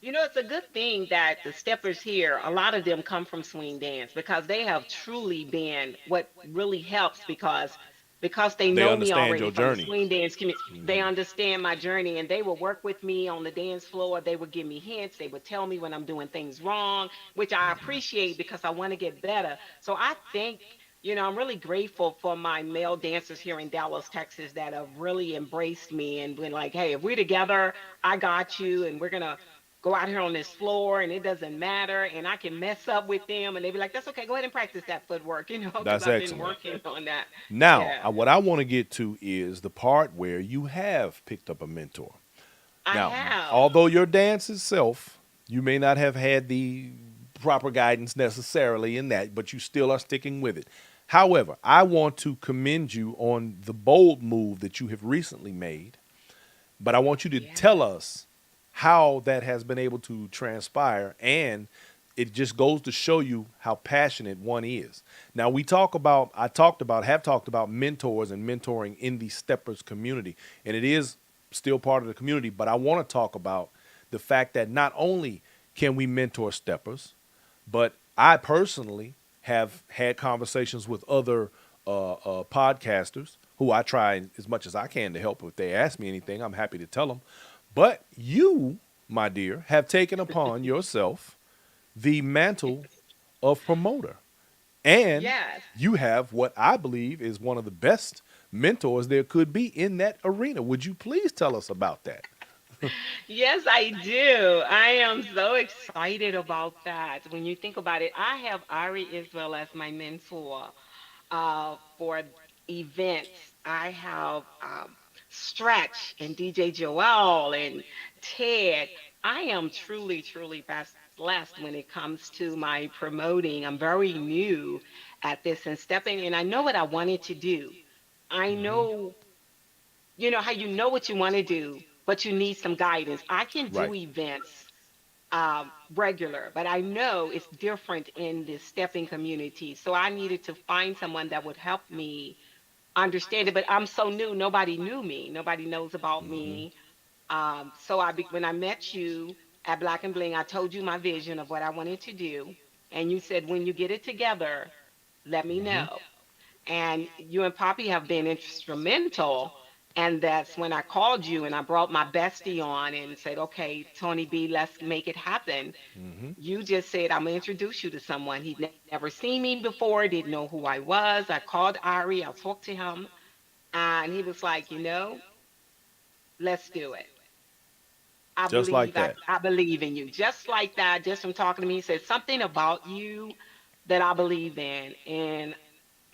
It's a good thing that the steppers here, a lot of them come from swing dance because they have truly been what really helps because they they know me understand already your from the journey. swing dance community. They understand my journey and they will work with me on the dance floor. They would give me hints. They would tell me when I'm doing things wrong, which I appreciate because I want to get better. So I think I'm really grateful for my male dancers here in Dallas, Texas, that have really embraced me and been like, hey, if we're together, I got you, and we're gonna go out here on this floor, and it doesn't matter, and I can mess up with them, and they be like, that's okay, go ahead and practice that footwork, because That's I've been excellent. working on that. Now, Yeah, what I want to get to is the part where you have picked up a mentor. I Now, have. although your dance itself, you may not have had the proper guidance necessarily in that, but you still are sticking with it. However, I want to commend you on the bold move that you have recently made, but I want you to tell Yeah. us how that has been able to transpire, and it just goes to show you how passionate one is. Now I have talked about mentors and mentoring in the steppers community, and it is still part of the community, but I want to talk about the fact that not only can we mentor steppers, but I personally have had conversations with other podcasters who I try as much as I can to help. If they ask me anything, I'm happy to tell them. But you, my dear, have taken upon yourself the mantle of promoter. And Yes. you have what I believe is one of the best mentors there could be in that arena. Would you please tell us about that? Yes, I do. I am so excited about that. When you think about it, I have Ari Isabel as my mentor for events. I have Stretch and DJ Joel and Ted. I am truly, truly blessed when it comes to my promoting. I'm very new at this and stepping, and I know what I wanted to do. I know, how you know what you want to do, but you need some guidance. I can Right. do events regular, but I know it's different in the stepping community. So I needed to find someone that would help me understand it. But I'm so new; nobody knew me. Nobody knows about me. When I met you at Black and Bling, I told you my vision of what I wanted to do, and you said when you get it together, let me know. And you and Poppy have been instrumental. And that's when I called you and I brought my bestie on and said, okay, Tony B, let's make it happen. You just said, I'm going to introduce you to someone. He'd never seen me before, didn't know who I was. I called Ari, I talked to him, and he was like, let's do it. Just like that. I believe in you. Just like that, just from talking to me, he said something about you that I believe in. And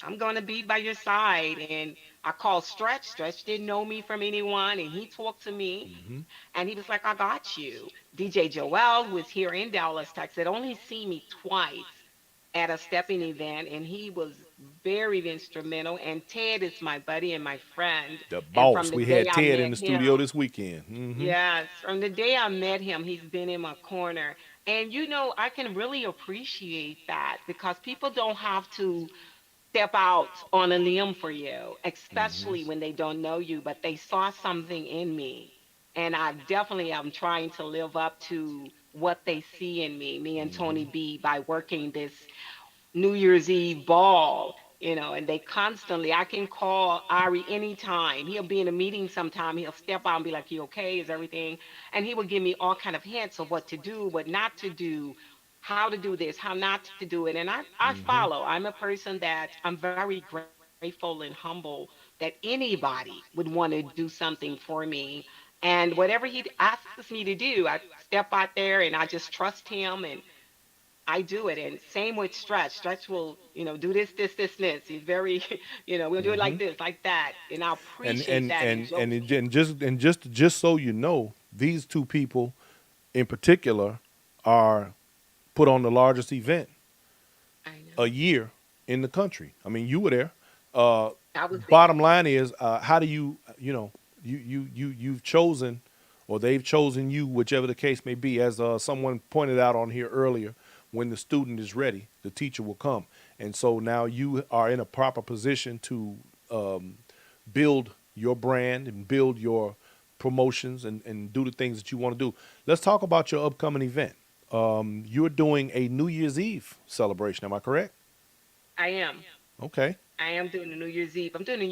I'm going to be by your side. And I called Stretch. Stretch didn't know me from anyone. And he talked to me and he was like, I got you. DJ Joel, who is here in Dallas, Texas, had only seen me twice at a stepping event. And he was very instrumental. And Ted is my buddy and my friend. The And from boss. the We day had I Ted in met the studio him, this weekend. yes, from the day I met him, he's been in my corner. And I can really appreciate that because people don't have to step out on a limb for you, especially when they don't know you, but they saw something in me. And I definitely am trying to live up to what they see in me and Tony B, by working this New Year's Eve ball, and they constantly, I can call Ari anytime. He'll be in a meeting sometime. He'll step out and be like, you okay? Is everything? And he will give me all kind of hints of what to do, what not to do, how to do this, how not to do it. And I follow. I'm a person that I'm very grateful and humble that anybody would want to do something for me. And whatever he asks me to do, I step out there and I just trust him and I do it. And same with Stretch. Stretch will, do this. He's very, we'll do it like this, like that. And I and appreciate and that. And and Joe, and, it, and just so you know, these two people in particular are put on the largest event I a know. year in the country. I mean, you were there. Uh, I was Bottom there. line is, how do you've chosen, or they've chosen you, whichever the case may be. As someone pointed out on here earlier, when the student is ready, the teacher will come, and so now you are in a proper position to build your brand and build your promotions and do the things that you want to do. Let's talk about your upcoming event. You're doing a New Year's Eve celebration. Am I correct? I am. Okay. I am doing a New Year's Eve. I'm doing a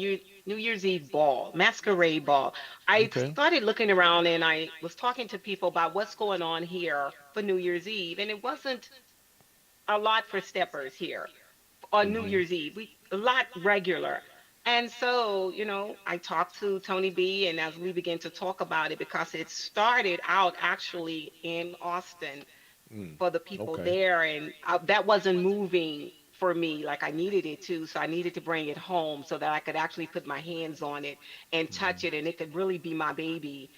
New Year's Eve ball, masquerade ball. I Okay. started looking around and I was talking to people about what's going on here for New Year's Eve. And it wasn't a lot for steppers here. on New Year's Eve. We a lot regular. And so, I talked to Tony B, and as we began to talk about it, because it started out actually in Austin for the people Okay. there, and that wasn't moving for me like I needed it to. So I needed to bring it home so that I could actually put my hands on it and touch it, and it could really be my baby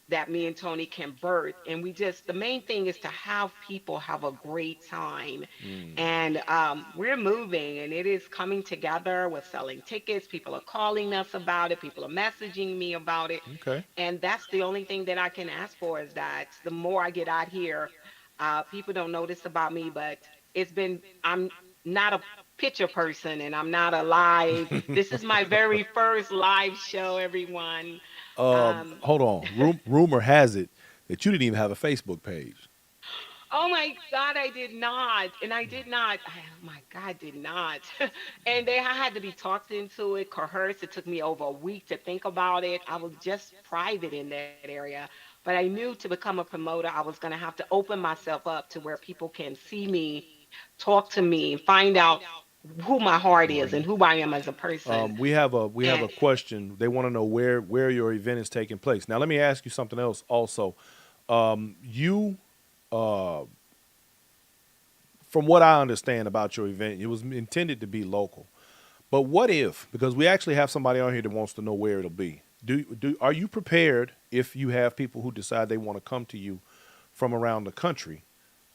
that me and Tony can birth. And the main thing is to have people have a great time. And we're moving and it is coming together. We're selling tickets. People are calling us about it. People are messaging me about it. Okay. And that's the only thing that I can ask for, is that the more I get out here, people don't notice about me, but I'm not a picture person and I'm not a live. This is my very first live show, everyone. Um, Hold on. Rumor has it that you didn't even have a Facebook page. Oh my God, I did not. And I did not. Oh my God, did not. And I had to be talked into it, coerced. It took me over a week to think about it. I was just private in that area. But I knew to become a promoter, I was going to have to open myself up to where people can see me, talk to me, find out who my heart is and who I am as a person. We have a And question. They want to know where your event is taking place. Now, let me ask you something else. Also, you, from what I understand about your event, it was intended to be local. But what if, because we actually have somebody on here that wants to know where it'll be. Are you prepared if you have people who decide they want to come to you from around the country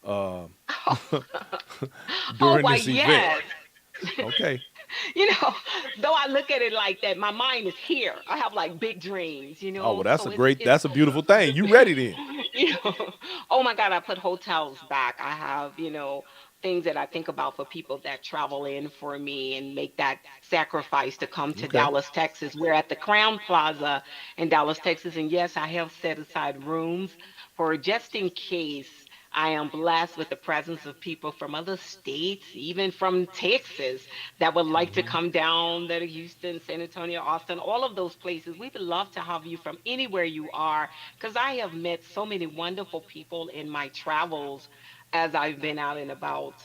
oh, during why, this event? yes. Okay. you know, though I look at it like that, my mind is here. I have like big dreams, Oh well, so it's that's a beautiful thing. You ready then? you know, oh my God, I put hotels back. I have, things that I think about for people that travel in for me and make that sacrifice to come to Okay. Dallas, Texas. We're at the Crown Plaza in Dallas, Texas. And yes, I have set aside rooms for just in case I am blessed with the presence of people from other states, even from Texas, that would like to come down, that are Houston, San Antonio, Austin, all of those places. We would love to have you from anywhere you are, because I have met so many wonderful people in my travels as I've been out and about,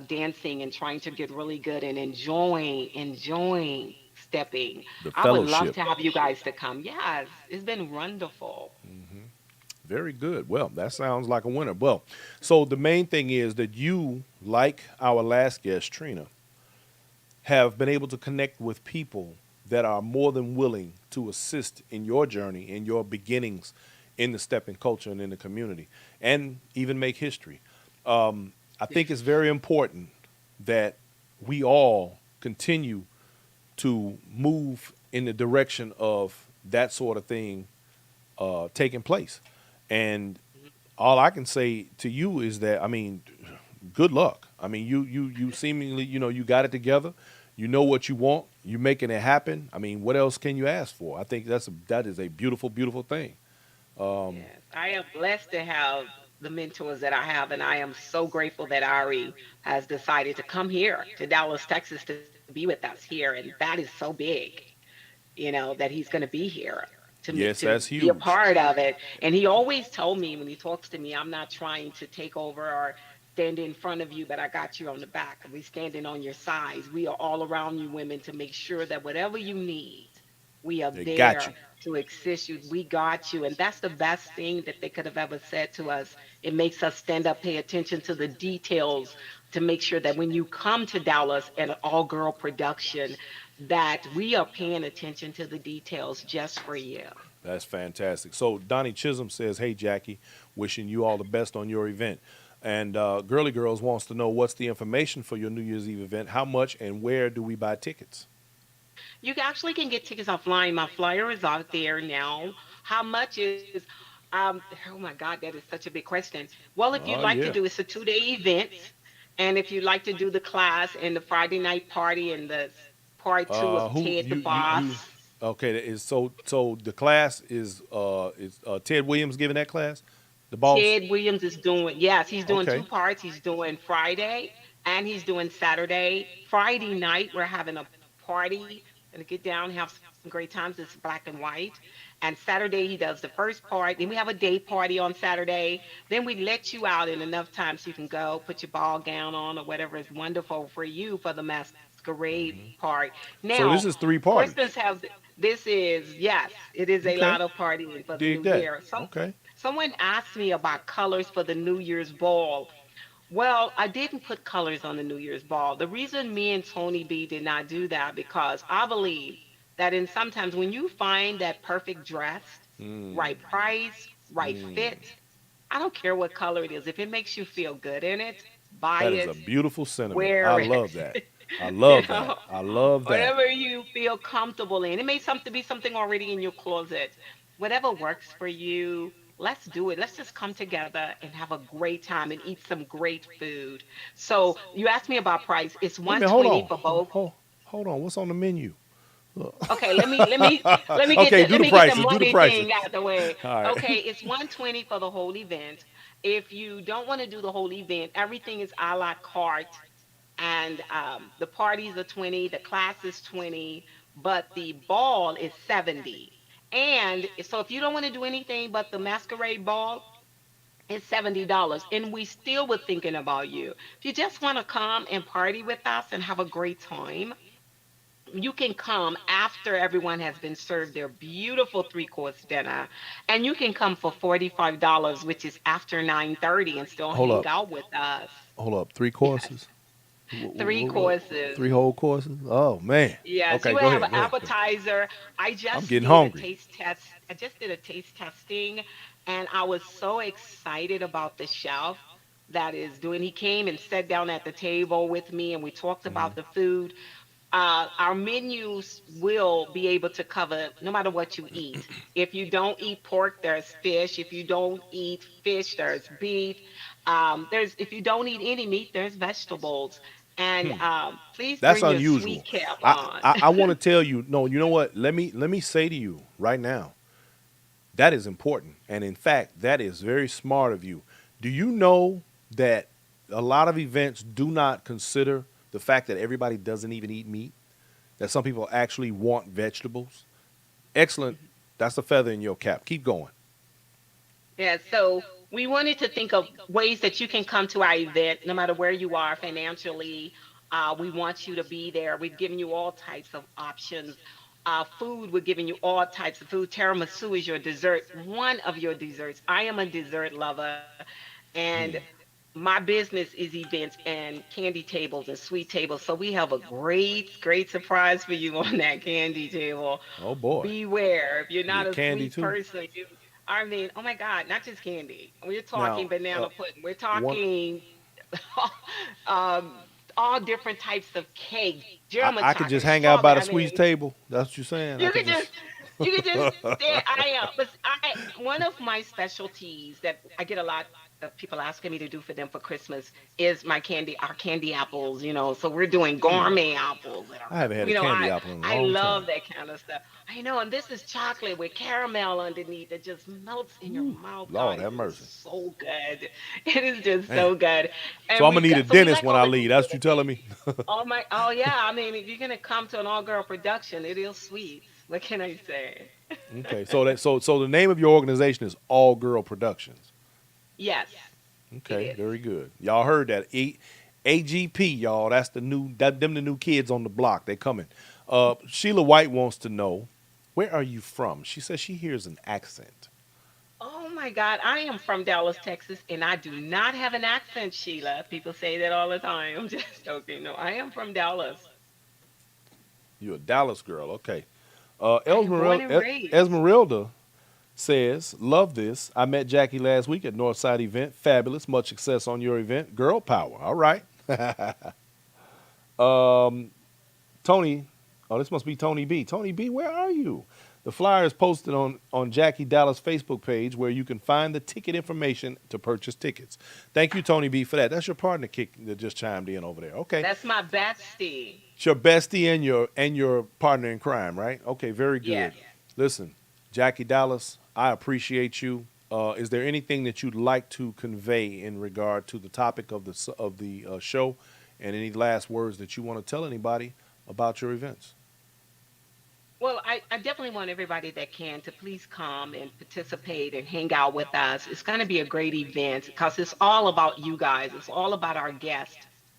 dancing and trying to get really good and enjoying stepping. The I would love fellowship. to have you guys to come. Yes, it's been wonderful. Very good. Well, that sounds like a winner. Well, so the main thing is that you, like our last guest, Trina, have been able to connect with people that are more than willing to assist in your journey, in your beginnings in the stepping culture and in the community, and even make history. I think it's very important that we all continue to move in the direction of that sort of thing taking place. And all I can say to you is that, I mean, good luck. I mean, you seemingly, you got it together. You know what you want. You're making it happen. I mean, what else can you ask for? I think that is a beautiful, beautiful thing. Yes, I am blessed to have the mentors that I have, and I am so grateful that Ari has decided to come here to Dallas, Texas, to be with us here, and that is so big, that he's going to be here Yes, to that's be a huge. part of it. And he always told me when he talks to me, I'm not trying to take over or stand in front of you, but I got you on the back. We standing on your sides. We are all around you women to make sure that whatever you need, we are They got there you. to assist you. We got you. And that's the best thing that they could have ever said to us. It makes us stand up, pay attention to the details, to make sure that when you come to Dallas and an all girl production, that we are paying attention to the details just for you. That's fantastic. So Donnie Chisholm says, "Hey Jackie, wishing you all the best on your event." And Girly Girls wants to know what's the information for your New Year's Eve event, how much, and where do we buy tickets? You actually can get tickets offline. My flyer is out there now. How much is oh my God, that is such a big question. Well, if you'd Oh like to yeah. do, it's a 2-day event. And if you'd like to do the class and the Friday night party and the part two of Who Ted the you Boss, okay, that is so the class is Ted Williams giving that class? The boss? Ted Williams is doing, yes, he's doing Okay. two parts. He's doing Friday and he's doing Saturday. Friday night, we're having a party. Gonna get down, have some great times. It's black and white. And Saturday he does the first part. Then we have a day party on Saturday. Then we let you out in enough time so you can go put your ball gown on or whatever is wonderful for you for the masquerade part. So Now, this is three Christmas parties. has this is yes, it is a Okay. lot of partying for the Dig new that. year. Okay. Someone asked me about colors for the New Year's ball. Well, I didn't put colors on the New Year's ball. The reason me and Tony B did not do that because I believe that in sometimes when you find that perfect dress, right price, right fit, I don't care what color it is. If it makes you feel good in it, buy That is a it, beautiful sentiment. I wear love that. it. I You love that. know, I love that. whatever you feel comfortable in. It may something be something already in your closet. Whatever works for you, let's do it. Let's just come together and have a great time and eat some great food. So you asked me about price. It's Wait a minute. Hold 120 on. for both. Hold on. What's on the menu? Okay, let me get Okay. the Do let the me get the prices. Do the money prices. thing out the way. All right. Okay, it's 120 for the whole event. If you don't want to do the whole event, everything is a la carte, and the parties are 20, the class is 20, but the ball is 70. And so if you don't want to do anything but the masquerade ball, it's $70. And we still were thinking about you. If you just want to come and party with us and have a great time, you can come after everyone has been served their beautiful three-course dinner, and you can come for $45, which is after 9:30, and still Hold hang up. out with us. Hold up. Three Yes, courses. three courses. Three whole courses. Oh man. Yes, Okay. you will Go have ahead. an Go ahead. Go ahead. appetizer. I I'm just getting did a hungry. taste test. I just did a taste testing, and I was so excited about the chef that is doing. He came and sat down at the table with me, and we talked about the food. Our menus will be able to cover no matter what you eat. If you don't eat pork, there's fish. If you don't eat fish, there's beef. There's if you don't eat any meat, there's vegetables. And please That's bring your sweet unusual. cap I on. I want to tell you. No. You know what? Let me say to you right now. That is important. And in fact, that is very smart of you. Do you know that a lot of events do not consider the fact that everybody doesn't even eat meat? That some people actually want vegetables? Excellent. That's a feather in your cap. Keep going. Yeah, so we wanted to think of ways that you can come to our event, no matter where you are financially. We want you to be there. We've given you all types of options. Food, we're giving you all types of food. Tiramisu is your dessert, one of your desserts. I am a dessert lover, and my business is events and candy tables and sweet tables. So we have a great surprise for you on that candy table. Oh boy. Beware, if you're You not get a candy sweet too. person, I mean, oh my God, not just candy. We're talking Now, banana pudding. We're one talking um, all different types of cake, German I could just chocolate, hang out by strawberry. the I squeeze mean, table. That's what you're saying. I you could could just. just stare. I am, but one of my specialties that I get a lot of people asking me to do for them for Christmas is our candy apples. So we're doing gourmet apples that are, I haven't had a candy apple in a I long love time. that kind of stuff. I know, and this is chocolate with caramel underneath that just melts in your mouth, Lord guys. have It is mercy. so good. It is just Man. so good. So And I'm gonna we've need a got so we dentist like when all I the leave. That's what you telling creativity. me? Oh yeah. I mean, if you're gonna come to an all-girl production, it is sweets. What can I say? Okay. So the name of your organization is All Girl Productions. Yes, it Okay, is. very good. Y'all heard that. AGP, y'all. That's them the new kids on the block. They coming. Sheila White wants to know, where are you from? She says she hears an accent. Oh my God, I am from Dallas, Texas, and I do not have an accent, Sheila. People say that all the time. I'm just joking. No, I am from Dallas. You a Dallas girl, okay. I am born and raised. Esmeralda says, love this. I met Jackie last week at Northside event. Fabulous. Much success on your event. Girl power. All right. Tony, oh, this must be Tony B. Tony B, where are you? The flyer is posted on Jackie Dallas Facebook page where you can find the ticket information to purchase tickets. Thank you, Tony B, for that. That's your partner kick that just chimed in over there. Okay. That's my bestie. It's your bestie and your partner in crime, right? Okay, very Yes. good. Listen, Jackie Dallas, I appreciate you. Is there anything that you'd like to convey in regard to the topic of the show, and any last words that you want to tell anybody about your events? Well, I definitely want everybody that can to please come and participate and hang out with us. It's going to be a great event because it's all about you guys. It's all about our guests.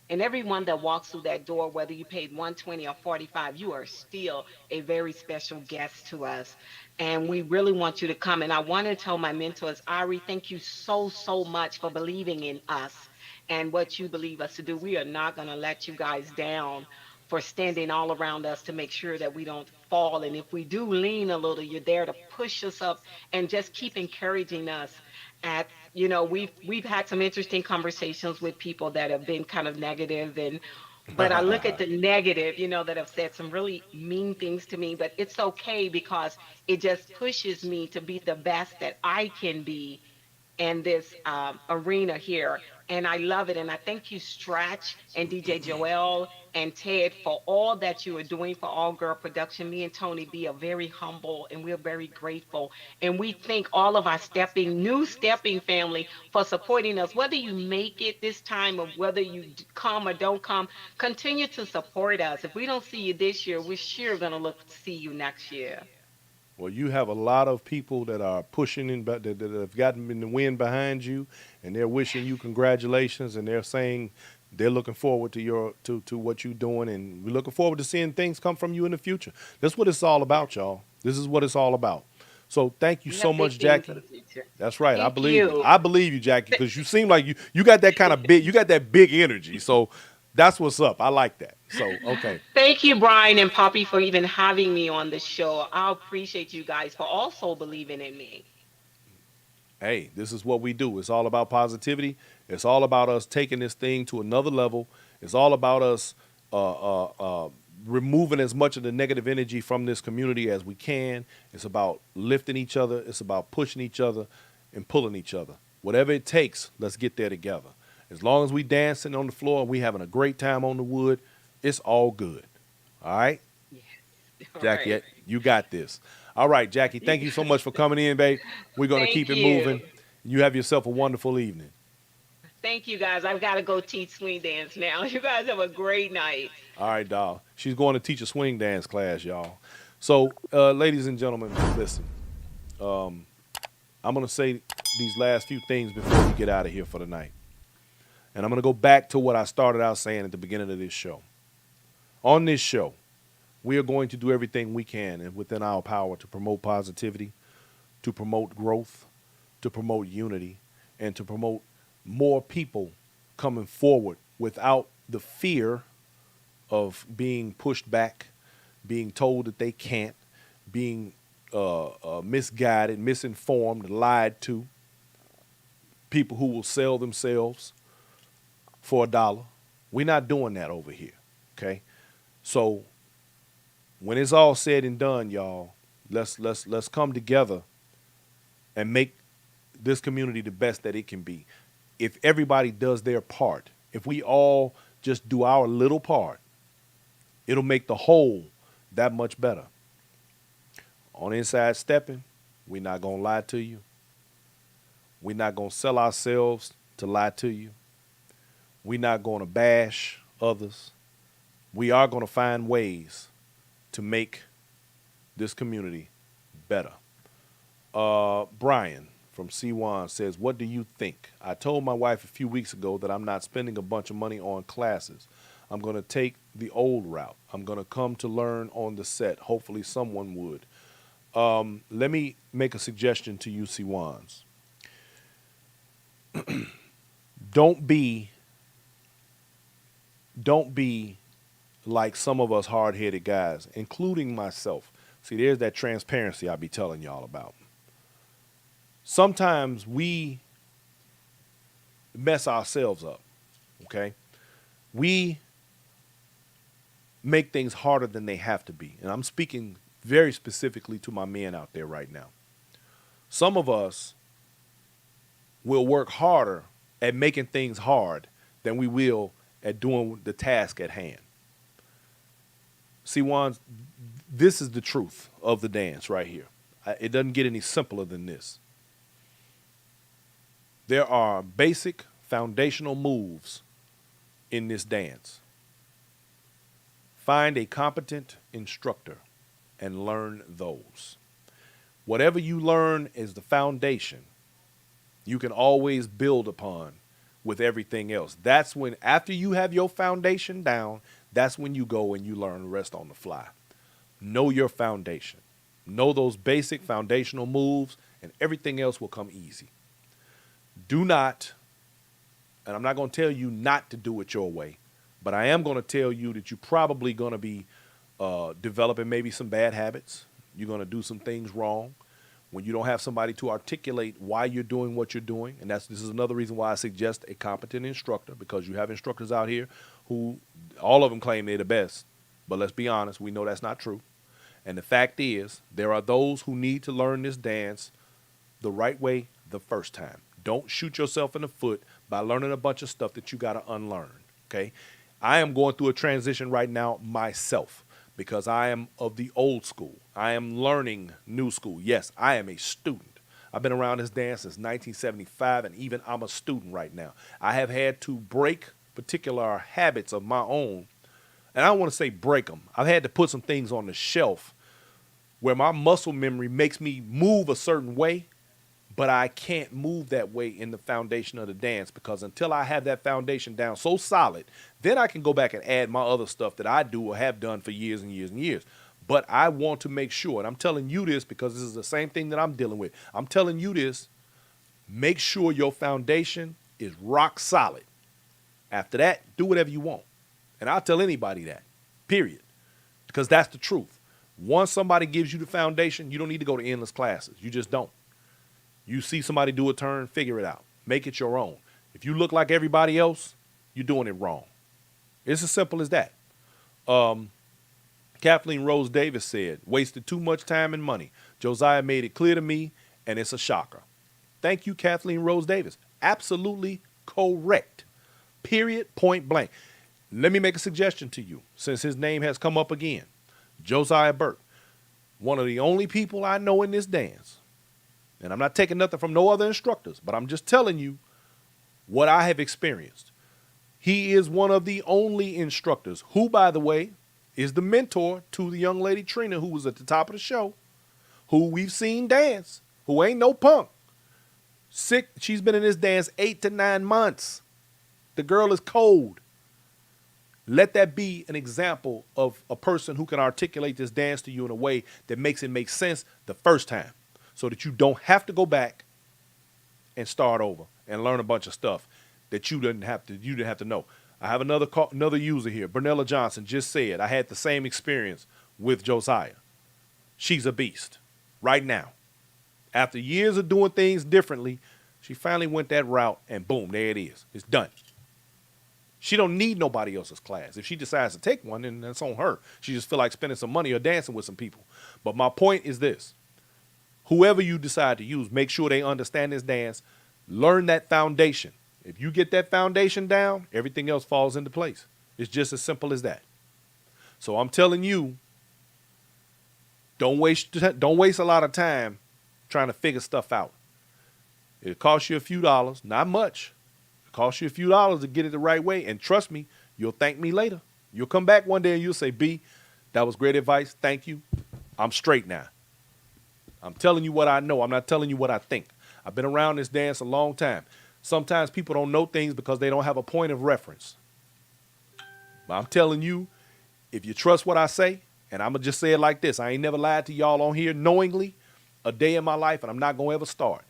And everyone that walks through that door, whether you paid 120 or 45, you are still a very special guest to us. And we really want you to come. And I want to tell my mentors, Ari, thank you so, so much for believing in us and what you believe us to do. We are not going to let you guys down for standing all around us to make sure that we don't fall. And if we do lean a little, you're there to push us up and just keep encouraging us. At we've had some interesting conversations with people that have been kind of negative, and but I look at the negative, that have said some really mean things to me, but it's okay because it just pushes me to be the best that I can be in this arena here. And I love it. And I thank you, Stretch and DJ Joel and Ted, for all that you are doing for All Girl Production. Me and Tony B are very humble and we're very grateful. And we thank all of our new stepping family for supporting us. Whether you make it this time or whether you come or don't come, continue to support us. If we don't see you this year, we're sure going to look to see you next year. Well, you have a lot of people that are pushing in, that have gotten in the wind behind you, and they're wishing you congratulations, and they're saying they're looking forward to to what you're doing, and we're looking forward to seeing things come from you in the future. That's what it's all Yes. about, y'all. This is what it's all about. So thank you We so have big much, things for the Jackie. future. That's right. I Thank believe you. you. I believe you, Jackie, because you seem like you got that kind of big, you got that big energy. So that's what's up. I like that. So okay. Thank you, Brian and Poppy, for even having me on the show. I appreciate you guys for also believing in me. Hey, this is what we do. It's all about positivity. It's all about us taking this thing to another level. It's all about us removing as much of the negative energy from this community as we can. It's about lifting each other. It's about pushing each other and pulling each other. Whatever it takes, let's get there together. As long as we dancing on the floor and we having a great time on the wood, it's all good. All right? Yes. All Jackie, right. you got this. All right, Jackie, thank you so much for coming in, babe. We're going to keep Thank it you. moving. You have yourself a wonderful evening. Thank you, guys. I've got to go teach swing dance now. You guys have a great night. All right, doll. She's going to teach a swing dance class, y'all. So, ladies and gentlemen, listen. I'm going to say these last few things before we get out of here for the night. And I'm going to go back to what I started out saying at the beginning of this show. On this show, we are going to do everything we can and within our power to promote positivity, to promote growth, to promote unity, and to promote more people coming forward without the fear of being pushed back, being told that they can't, being misguided, misinformed, lied to, people who will sell themselves for a dollar. We're not doing that over here, okay? So when it's all said and done, y'all, let's come together and make this community the best that it can be. If everybody does their part, if we all just do our little part, it'll make the whole that much better. On Inside Stepping, we're not gonna lie to you. We're not gonna sell ourselves to lie to you. We're not gonna bash others. We are gonna find ways to make this community better. Brian from C1 says, "What do you think? I told my wife a few weeks ago that I'm not spending a bunch of money on classes. I'm going to take the old route. I'm going to come to learn on the set. Hopefully, someone would." Let me make a suggestion to you, C1s. Don't be, don't be like some of us hard-headed guys, including myself. See, there's that transparency I be telling y'all about. Sometimes we mess ourselves up, okay? We make things harder than they have to be. And I'm speaking very specifically to my men out there right now. Some of us will work harder at making things hard than we will at doing the task at hand. See, Juan, this is the truth of the dance right here. It doesn't get any simpler than this. There are basic foundational moves in this dance. Find a competent instructor. and learn those. Whatever you learn is the foundation you can always build upon with everything else. That's when, after you have your foundation down, that's when you go and you learn the rest on the fly. Know your foundation. Know those basic foundational moves, and everything else will come easy. Do not, and I'm not going to tell you not to do it your way, but I am going to tell you that you're probably going to be developing maybe some bad habits. You're going to do some things wrong when you don't have somebody to articulate why you're doing what you're doing. And this is another reason why I suggest a competent instructor, because you have instructors out here who, all of them claim they're the best. But let's be honest, we know that's not true. And the fact is, there are those who need to learn this dance the right way the first time. Don't shoot yourself in the foot by learning a bunch of stuff that you got to unlearn, okay? I am going through a transition right now myself because I am of the old school. I am learning new school. Yes, I am a student. I've been around this dance since 1975, and even I'm a student right now. I have had to break particular habits of my own, and I don't want to say break them. I've had to put some things on the shelf where my muscle memory makes me move a certain way, but I can't move that way in the foundation of the dance, because until I have that foundation down so solid, then I can go back and add my other stuff that I do or have done for years and years and years. But I want to make sure, and I'm telling you this because this is the same thing that I'm dealing with. I'm telling you this, make sure your foundation is rock solid. After that, do whatever you want. And I'll tell anybody that, period, because that's the truth. Once somebody gives you the foundation, you don't need to go to endless classes. You just don't. You see somebody do a turn, figure it out. Make it your own. If you look like everybody else, you're doing it wrong. It's as simple as that. Kathleen Rose Davis said, wasted too much time and money. Josiah made it clear to me, and it's a shocker. Thank you, Kathleen Rose Davis. Absolutely correct. Period, point blank. Let me make a suggestion to you, since his name has come up again. Josiah Burke, one of the only people I know in this dance, and I'm not taking nothing from no other instructors, but I'm just telling you what I have experienced. He is one of the only instructors who, by the way, is the mentor to the young lady Trina, who was at the top of the show, who we've seen dance, who ain't no punk. She's been in this dance 8 to 9 months. The girl is cold. Let that be an example of a person who can articulate this dance to you in a way that makes it make sense the first time, so that you don't have to go back and start over and learn a bunch of stuff that you didn't have to know. I have another user here. Bernella Johnson just said, I had the same experience with Josiah. She's a beast right now. After years of doing things differently, she finally went that route, and boom, there it is. It's done. She don't need nobody else's class. If she decides to take one, then that's on her. She just feel like spending some money or dancing with some people. But my point is this. Whoever you decide to use, make sure they understand this dance. Learn that foundation. If you get that foundation down, everything else falls into place. It's just as simple as that. So I'm telling you, don't waste a lot of time trying to figure stuff out. It costs you a few dollars, not much. It costs you a few dollars to get it the right way. And trust me, you'll thank me later. You'll come back one day and you'll say, B, that was great advice. Thank you. I'm straight now. I'm telling you what I know. I'm not telling you what I think. I've been around this dance a long time. Sometimes people don't know things because they don't have a point of reference. But I'm telling you, if you trust what I say, and I'm going to just say it like this. I ain't never lied to y'all on here knowingly a day in my life, and I'm not going to ever start.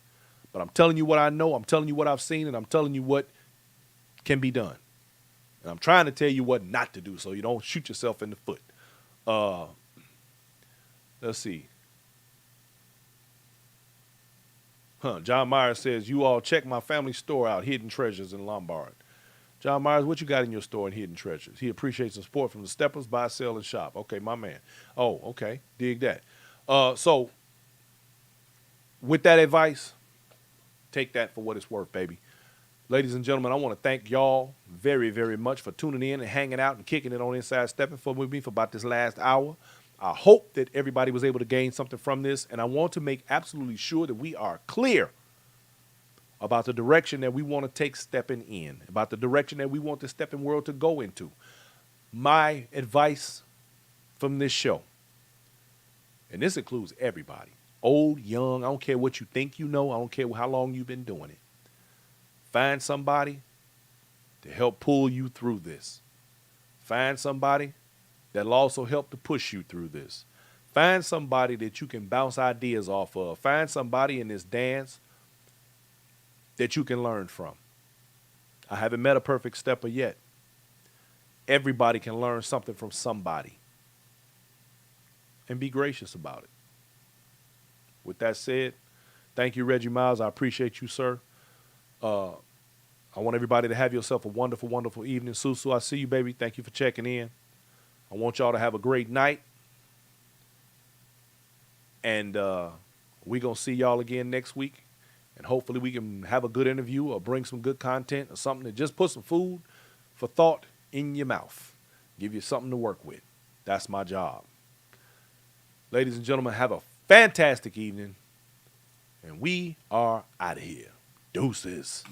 But I'm telling you what I know. I'm telling you what I've seen, and I'm telling you what can be done. And I'm trying to tell you what not to do so you don't shoot yourself in the foot. Let's see. John Myers says, you all check my family store out, Hidden Treasures in Lombard. John Myers, what you got in your store in Hidden Treasures? He appreciates the support from the steppers, buy, sell, and shop. Okay, my man. Oh, okay. Dig that. So with that advice, take that for what it's worth, baby. Ladies and gentlemen, I want to thank y'all very, very much for tuning in and hanging out and kicking it on Inside Steppin' with me for about this last hour. I hope that everybody was able to gain something from this, and I want to make absolutely sure that we are clear about the direction that we want to take Steppin' in, about the direction that we want the Steppin' world to go into. My advice from this show, And this includes everybody, old, young. I don't care what you think you know. I don't care how long you've been doing it. Find somebody to help pull you through this. Find somebody that'll also help to push you through this. Find somebody that you can bounce ideas off of. Find somebody in this dance that you can learn from. I haven't met a perfect stepper yet. Everybody can learn something from somebody and be gracious about it. With that said, thank you, Reggie Miles. I appreciate you, sir. Uh, I want everybody to have yourself a wonderful, wonderful evening. Susu, I see you, baby. Thank you for checking in. I want y'all to have a great night. And we're going to see y'all again next week. And hopefully we can have a good interview or bring some good content or something to just put some food for thought in your mouth. Give you something to work with. That's my job. Ladies and gentlemen, have a fantastic evening. And we are out of here. Deuces.